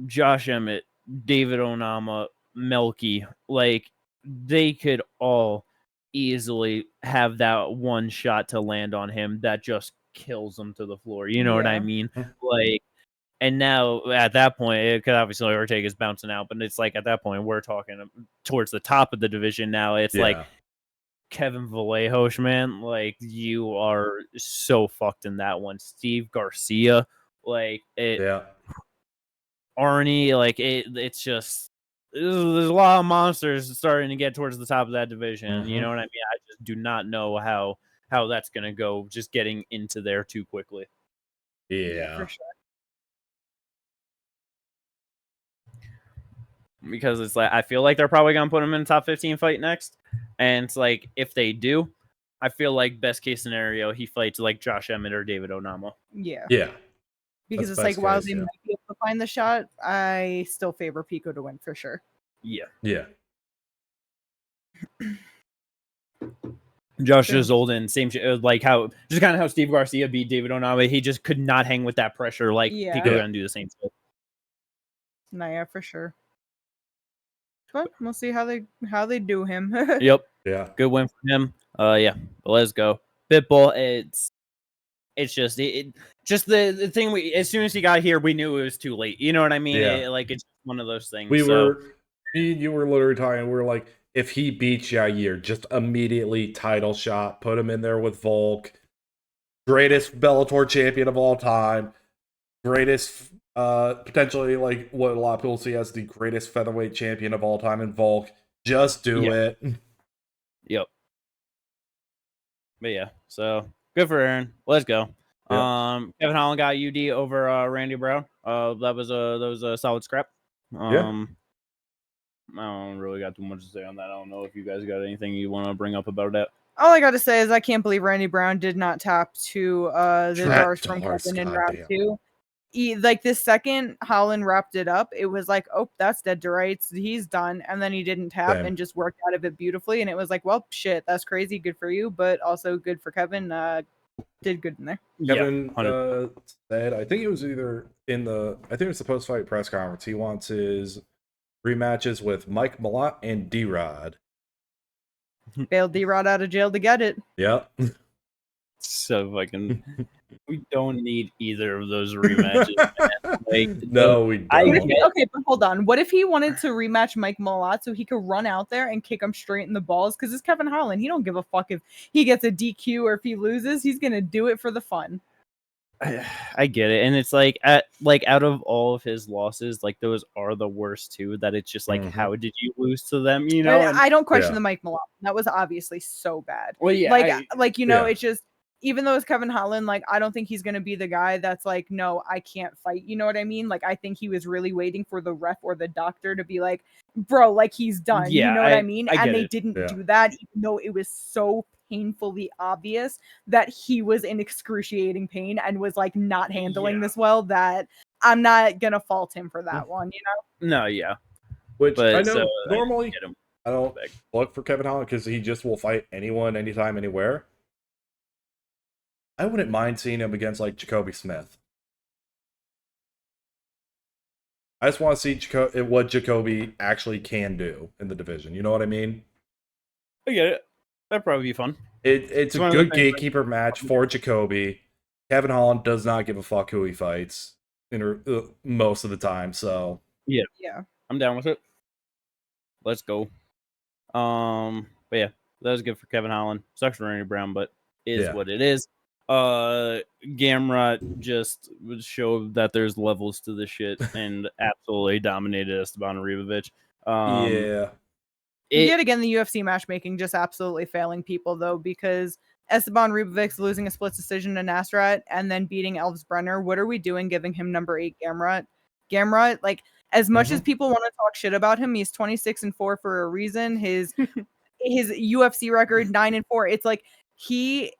Josh Emmett, David Onama, Melky, like they could all easily have that one shot to land on him that just kills him to the floor, you know what I mean? Like, and now at that point, it could obviously Ortega's bouncing out, but it's like at that point we're talking towards the top of the division now. It's like Kevin Vallejo's, man, like you are so fucked in that one. Steve Garcia, like it. Yeah. Arnie, like it's just there's a lot of monsters starting to get towards the top of that division. You know what I mean? I just do not know how that's gonna go. Just getting into there too quickly. Yeah. For sure. Because it's like I feel like they're probably gonna put him in top 15 fight next, and it's like if they do, I feel like best case scenario he fights like Josh Emmett or David Onama. Yeah. Yeah. Because That's it's like best while case, they yeah. might be able to find the shot, I still favor Pico to win for sure. Yeah. Yeah. Josh Sure. is old and same shit, like how just kind of how Steve Garcia beat David Onama. He just could not hang with that pressure. Like Yeah. Pico Yeah. gonna do the same stuff. No, yeah, for sure. But we'll see how they do him. Yep. Yeah. Good win for him. Yeah. But let's go. Pitbull, it's just just the thing we as soon as he got here, we knew it was too late. You know what I mean? Yeah. It's one of those things. Me and you were literally talking, we were like, if he beats Jair, just immediately title shot, put him in there with Volk, greatest Bellator champion of all time, greatest, potentially like what a lot of people see as the greatest featherweight champion of all time in Volk. Just do it. Yep. But yeah, so good for Aaron. Let's go. Yep. Kevin Holland got UD over Randy Brown. That was a solid scrap. Yeah. I don't really got too much to say on that. I don't know if you guys got anything you want to bring up about that. All I gotta say is I can't believe Randy Brown did not tap to the Darce from Kevin in round 2. Like this second Holland wrapped it up, it was like, oh, that's dead to rights. He's done. And then he didn't tap and just worked out of it beautifully. And it was like, well, shit, that's crazy. Good for you, but also good for Kevin. Did good in there. Kevin said, I think it was either I think it was the post-fight press conference. He wants his rematches with Mike Malott and D-Rod. Bailed D-Rod out of jail to get it. Yep. So fucking, we don't need either of those rematches. Man. Like, no, we don't. Okay, but hold on. What if he wanted to rematch Mike Malott so he could run out there and kick him straight in the balls? Because it's Kevin Holland. He don't give a fuck if he gets a DQ or if he loses. He's gonna do it for the fun. I get it, and it's like out of all of his losses, like those are the worst too. That it's just like, how did you lose to them? You know, I don't question the Mike Malott. That was obviously so bad. Well, yeah, it's just. Even though it's Kevin Holland, like, I don't think he's going to be the guy that's like, no, I can't fight. You know what I mean? Like, I think he was really waiting for the ref or the doctor to be like, bro, like, he's done. Yeah, you know what I mean? And they it. didn't do that, even though it was so painfully obvious that he was in excruciating pain and was, like, not handling this well, that I'm not going to fault him for that one, you know? No, yeah. Which I know normally I don't look for Kevin Holland because he just will fight anyone, anytime, anywhere. I wouldn't mind seeing him against, like, Jacoby Smith. I just want to see what Jacoby actually can do in the division. You know what I mean? I get it. That'd probably be fun. It's a good gatekeeper match for Jacoby. Kevin Holland does not give a fuck who he fights most of the time, so... Yeah. I'm down with it. Let's go. But yeah, that was good for Kevin Holland. Sucks for Randy Brown, but is what it is. Gamrot just showed that there's levels to this shit and absolutely dominated Esteban Ribovic. Yet again, the UFC matchmaking just absolutely failing people, though, because Esteban Ribovic losing a split decision to Nasrat and then beating Elves Brenner. What are we doing giving him number 8 Gamrot? Gamrot, like, as much as people want to talk shit about him, he's 26-4 for a reason. His UFC record 9-4. It's like he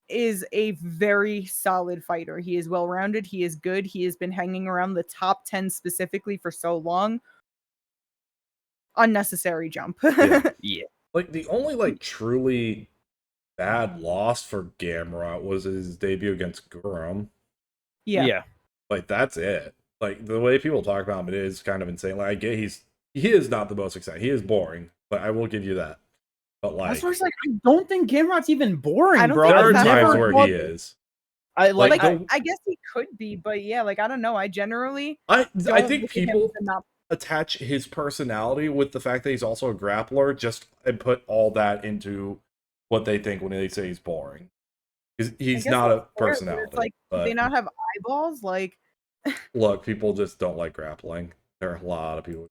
is a very solid fighter. He is well-rounded. He is good. He has been hanging around the top 10 specifically for so long. Unnecessary jump. Yeah. Like, the only, like, truly bad loss for Gamrot was his debut against Guram. Yeah. Like, that's it. Like, the way people talk about him, it is kind of insane. Like, I get he is not the most exciting. He is boring, but I will give you that. But, like... That's why it's like, I don't think Gamrot's even boring, bro. There are times where he is. I guess he could be, but yeah, like, I don't know. I generally... I think people... attach his personality with the fact that he's also a grappler, just and put all that into what they think when they say he's boring. He's not a personality. It's like, do they not have eyeballs? Like, look, people just don't like grappling. There are a lot of people.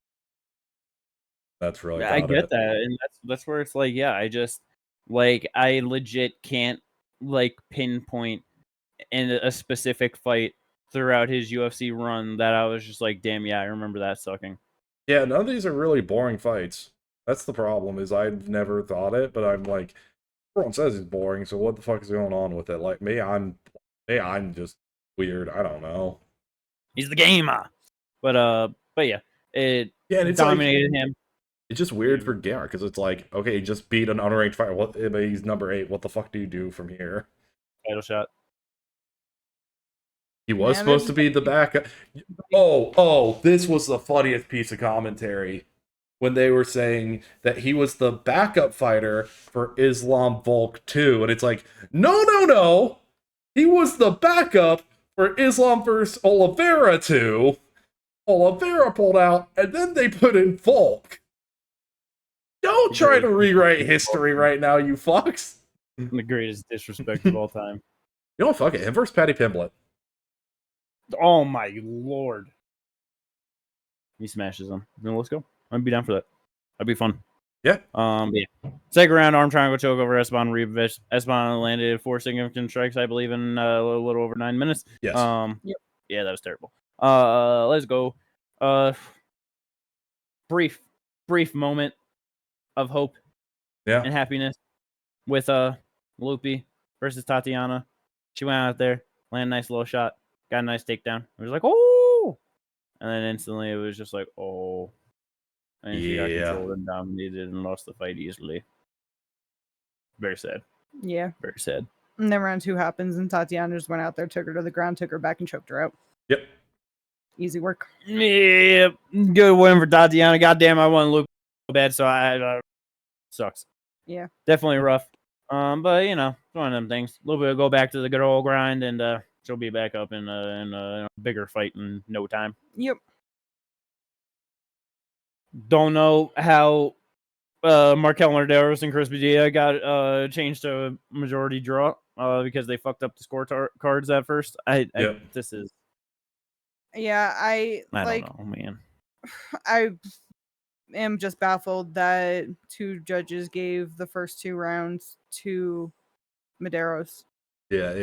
That's really I get that, and that's where it's like, yeah, I just like I legit can't like pinpoint in a specific fight throughout his UFC run that I was just like, damn, yeah, I remember that sucking. Yeah, none of these are really boring fights. That's the problem, is I've never thought it, but I'm like, everyone says he's boring, so what the fuck is going on with it? Like, maybe I'm just weird. I don't know. He's the gamer. But yeah, it it's dominated him. It's just weird for Garrett, because it's like, okay, he just beat an unranked fighter. What? He's number 8. What the fuck do you do from here? Title shot. He was supposed to be the backup. Oh, this was the funniest piece of commentary when they were saying that he was the backup fighter for Islam Volk 2. And it's like, no. He was the backup for Islam vs. Oliveira 2. Oliveira pulled out, and then they put in Volk. Don't try to rewrite history right now, you fucks. The greatest disrespect of all time. You know, fuck it. Him versus Patty Pimblett. Oh my lord. He smashes him. Then let's go. I'd be down for that. That'd be fun. Yeah. Yeah. Second round, arm triangle choke over Esteban Ribovich. Esteban landed 4 significant strikes, I believe, in a little over 9 minutes. Yes. Yep. Yeah, that was terrible. Let's go. Brief moment of hope and happiness with Lupi versus Tatiana. She went out there, landed a nice little shot, got a nice takedown. It was like, oh, and then instantly it was just like, oh, and she got controlled and dominated and lost the fight easily. Very sad. Yeah, very sad. And then round 2 happens, and Tatiana just went out there, took her to the ground, took her back, and choked her out. Yep. Easy work. Yep. Good win for Tatiana. Goddamn, I want Luke so bad, so I sucks. Yeah. Definitely rough. But you know, it's one of them things. A little bit of go back to the good old grind, and she'll be back up in a bigger fight in no time. Yep. Don't know how Markel Marderos and Chris Padilla got changed to a majority draw because they fucked up the score cards at first. This is. Yeah, I like. Don't know, man. I am just baffled that 2 judges gave the first 2 rounds to Medeiros. Yeah,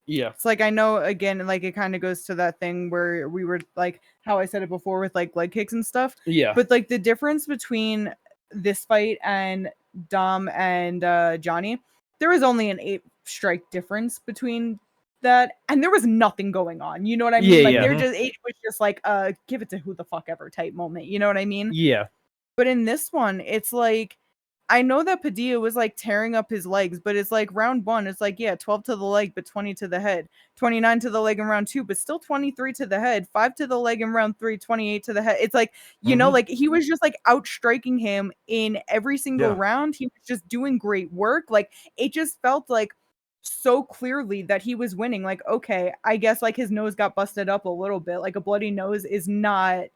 it's like, I know, again, like, it kind of goes to that thing where we were like, how I said it before with like leg kicks and stuff. Yeah. But like the difference between this fight and Dom and Johnny, there was only an 8-strike difference between that, and there was nothing going on. You know what I mean? It was just like give it to who the fuck ever type moment. You know what I mean? Yeah. But in this one, it's like, I know that Padilla was like tearing up his legs, but it's like round 1, it's like, yeah, 12 to the leg, but 20 to the head, 29 to the leg in round 2, but still 23 to the head, 5 to the leg in round 3, 28 to the head. It's like, you know, like he was just like outstriking him in every single round. He was just doing great work. Like, it just felt like so clearly that he was winning. Like, okay, I guess like his nose got busted up a little bit. Like, a bloody nose is not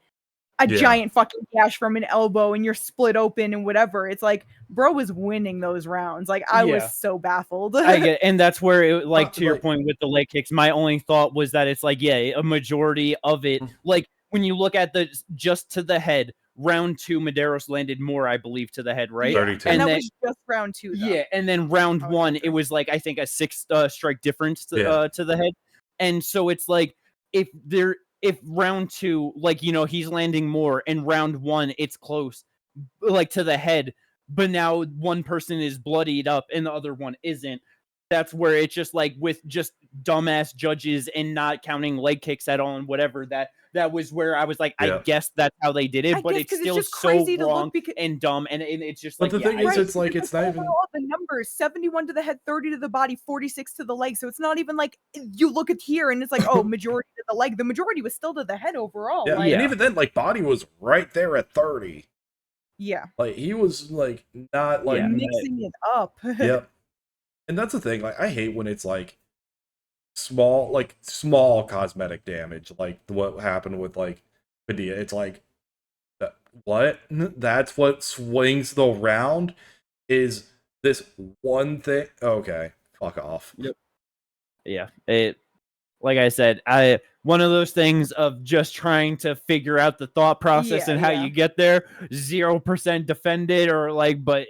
a giant fucking gash from an elbow and you're split open and whatever. It's like, bro was winning those rounds. Like, I was so baffled. I get, and that's where it, like, to your point with the leg kicks, my only thought was that it's like, yeah, a majority of it, like when you look at the just to the head, round 2, Medeiros landed more, I believe, to the head, right? 32. And that was just round 2, though. Yeah, and then round 1, it was like, I think a 6 strike difference to the head. And so it's like, if round 2, like, you know, he's landing more, and round 1, it's close, like, to the head, but now one person is bloodied up and the other one isn't. That's where it's just like, with just dumbass judges and not counting leg kicks at all and whatever, that was where I was like, I guess that's how they did it, but it's still so wrong and dumb, and it's just like, but the thing is, it's like, it's not even all the numbers: 71 to the head, 30 to the body, 46 to the leg. So it's not even like you look at here and it's like, oh, majority to the leg. The majority was still to the head overall. Yeah, and even then, like, body was right there at 30. Yeah, like he was like not like mixing it up. Yep. And that's the thing. Like, I hate when it's like small cosmetic damage, like what happened with like Padilla. It's like, what? That's what swings the round? Is this one thing? Okay, fuck off. Yep. Yeah. It, like I said, one of those things of just trying to figure out the thought process and how you get there. 0% defended or but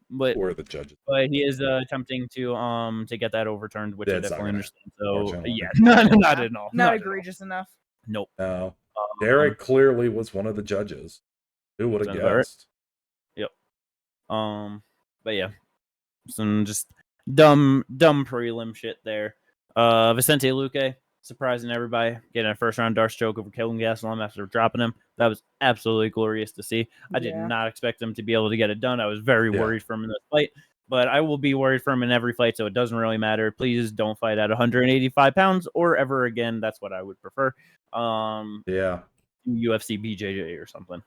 We're the judges. but he is attempting to get that overturned, which I That's not definitely gonna understand. So unfortunately. yeah, not at all. Not at all. egregious enough. Nope. No. Derek clearly was one of the judges. Who would have Sounds about right. guessed? Yep. But yeah, some just dumb prelim shit there. Vicente Luque surprising everybody, getting a first round Darce choke over Killing Gaslam after dropping him. That was absolutely glorious to see. I did not expect him to be able to get it done. I was very worried for him in this fight, but I will be worried for him in every fight, so it doesn't really matter. Please don't fight at 185 pounds or ever again. That's what I would prefer. Yeah. UFC BJJ or something.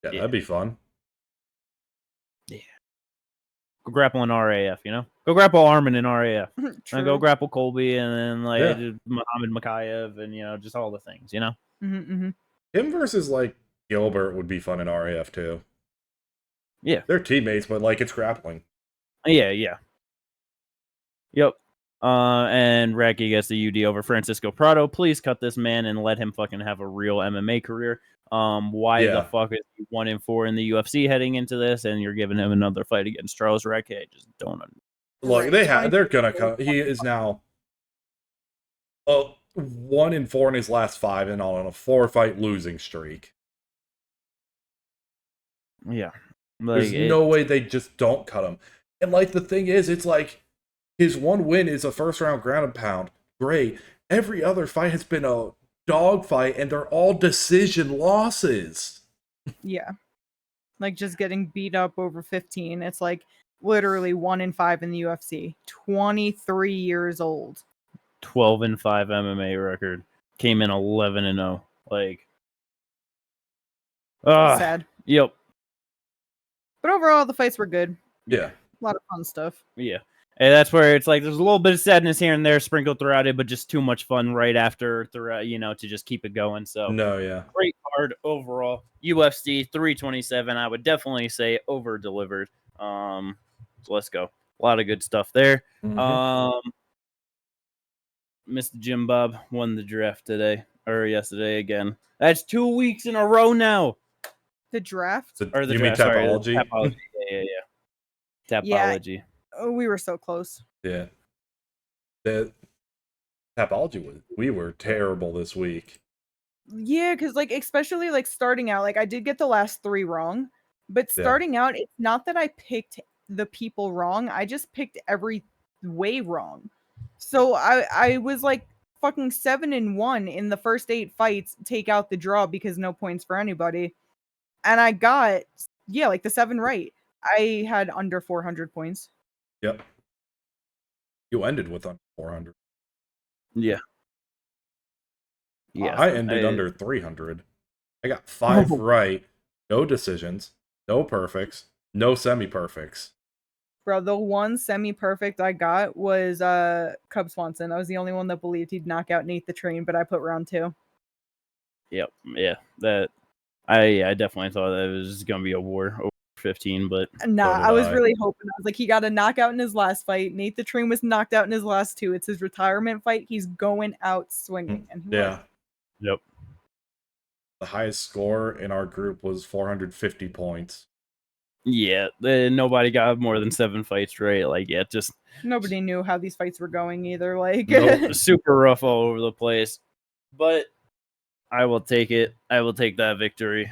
Yeah, that'd be fun. Yeah. Go grapple in RAF, you know? Go grapple Armin in RAF. And go grapple Colby and then Muhammad Makayev and, just all the things, you know? Him versus, Gilbert would be fun in RAF, too. Yeah. They're teammates, but, it's grappling. Yeah. Yep. And Racky gets the UD over Francisco Prado. Please cut this man and let him fucking have a real MMA career. Why the fuck is he 1-4 in the UFC heading into this, and you're giving him another fight against Charles Racky? I just don't understand. Look, they're gonna cut. He is now 1-4 in his last 5 and on a 4-fight losing streak. Yeah. There's no way they just don't cut him. And the thing is, it's his one win is a first round ground and pound. Great. Every other fight has been a dog fight, and they're all decision losses. Yeah. Just getting beat up over 15. It's literally 1-5 in the UFC. 23 years old. 12-5 MMA record. Came in 11-0. Sad. Yep. But overall, the fights were good. Yeah. A lot of fun stuff. Yeah. And that's where it's there's a little bit of sadness here and there sprinkled throughout it, but just too much fun right after throughout, to just keep it going. So great card overall. UFC 327, I would definitely say over delivered. So let's go. A lot of good stuff there. Mr. Jim Bob won the draft yesterday again. That's 2 weeks in a row now. The draft? Or the draft. Tapology? Tapology. Yeah. Tapology. Oh, we were so close. Yeah. The Tapology we were terrible this week. Yeah, because especially starting out, I did get the last 3 wrong, but starting out, it's not that I picked the people wrong. I just picked every way wrong. So I was fucking 7-1 in the first 8 fights, take out the draw because no points for anybody. And I got, the 7 right. I had under 400 points. Yep. You ended with under 400. Yeah. Yeah. I ended under 300. I got 5 right. No decisions. No perfects. No semi-perfects. Bro, the one semi-perfect I got was Cub Swanson. I was the only one that believed he'd knock out Nate the Train, but I put round 2. Yep. Yeah. I definitely thought that it was going to be a war over 15, but I was really hoping. I was he got a knockout in his last fight. Nate the Train was knocked out in his last 2. It's his retirement fight. He's going out swinging. And he was. Yep. The highest score in our group was 450 points. Yeah, nobody got more than 7 fights right. Just nobody knew how these fights were going either. Super rough all over the place. But I will take it. I will take that victory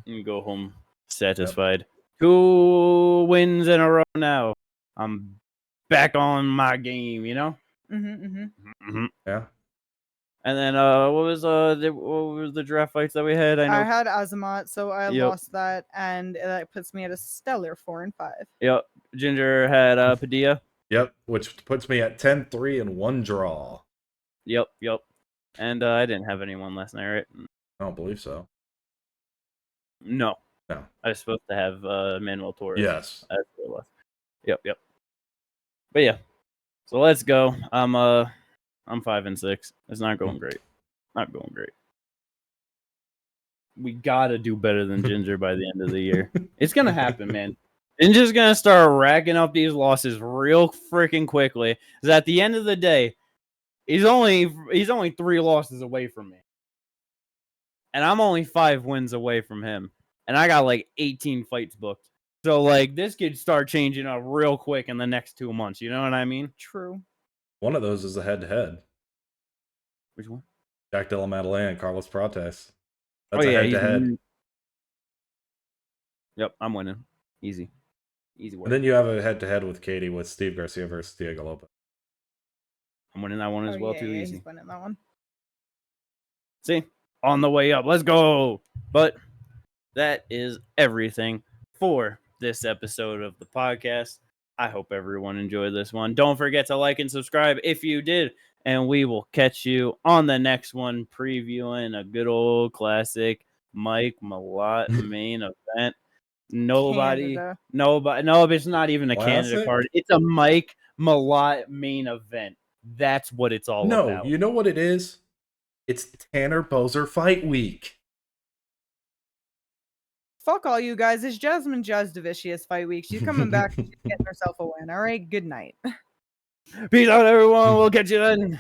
and go home satisfied. Yep. 2 wins in a row now. I'm back on my game, Yeah. And then what was the draft fights that we had? I had Azamat, so I lost that, and that puts me at a stellar 4-5. Yep. Ginger had Padilla. Yep, which puts me at 10-3 and 1 draw. Yep. And I didn't have anyone last night, right? I don't believe so. No. I was supposed to have Manuel Torres. Yes. That's what it was. Yep. But yeah. So let's go. I'm 5-6. It's not going great. we gotta do better than Ginger by the end of the year. It's gonna happen, man. Ginger's gonna start racking up these losses real freaking quickly. Because at the end of the day, he's only 3 losses away from me, and I'm only 5 wins away from him, and I got like 18 fights booked. So like this could start changing up real quick in the next 2 months. You know what I mean? True. One of those is a head-to-head. Which one? Jack Della Maddalena and Carlos Prates. Oh That's a yeah, head-to-head. Yep, I'm winning. Easy work. And then you have a head-to-head with Katie with Steve Garcia versus Diego Lopez. I'm winning that one as well. Too easy. He's winning that one. See, on the way up. Let's go. But that is everything for this episode of the podcast. I hope everyone enjoyed this one. Don't forget to like and subscribe if you did. And we will catch you on the next one, previewing a good old classic Mike Malott main event. No, it's not even a Canada card. It's a Mike Malott main event. That's what it's all about. No, you know what it is? It's Tanner Boser Fight Week. Fuck all you guys. It's Jasmine Jazdavicius Fight Week. She's coming back. She's getting herself a win. All right. Good night. Peace out, everyone. We'll catch you then.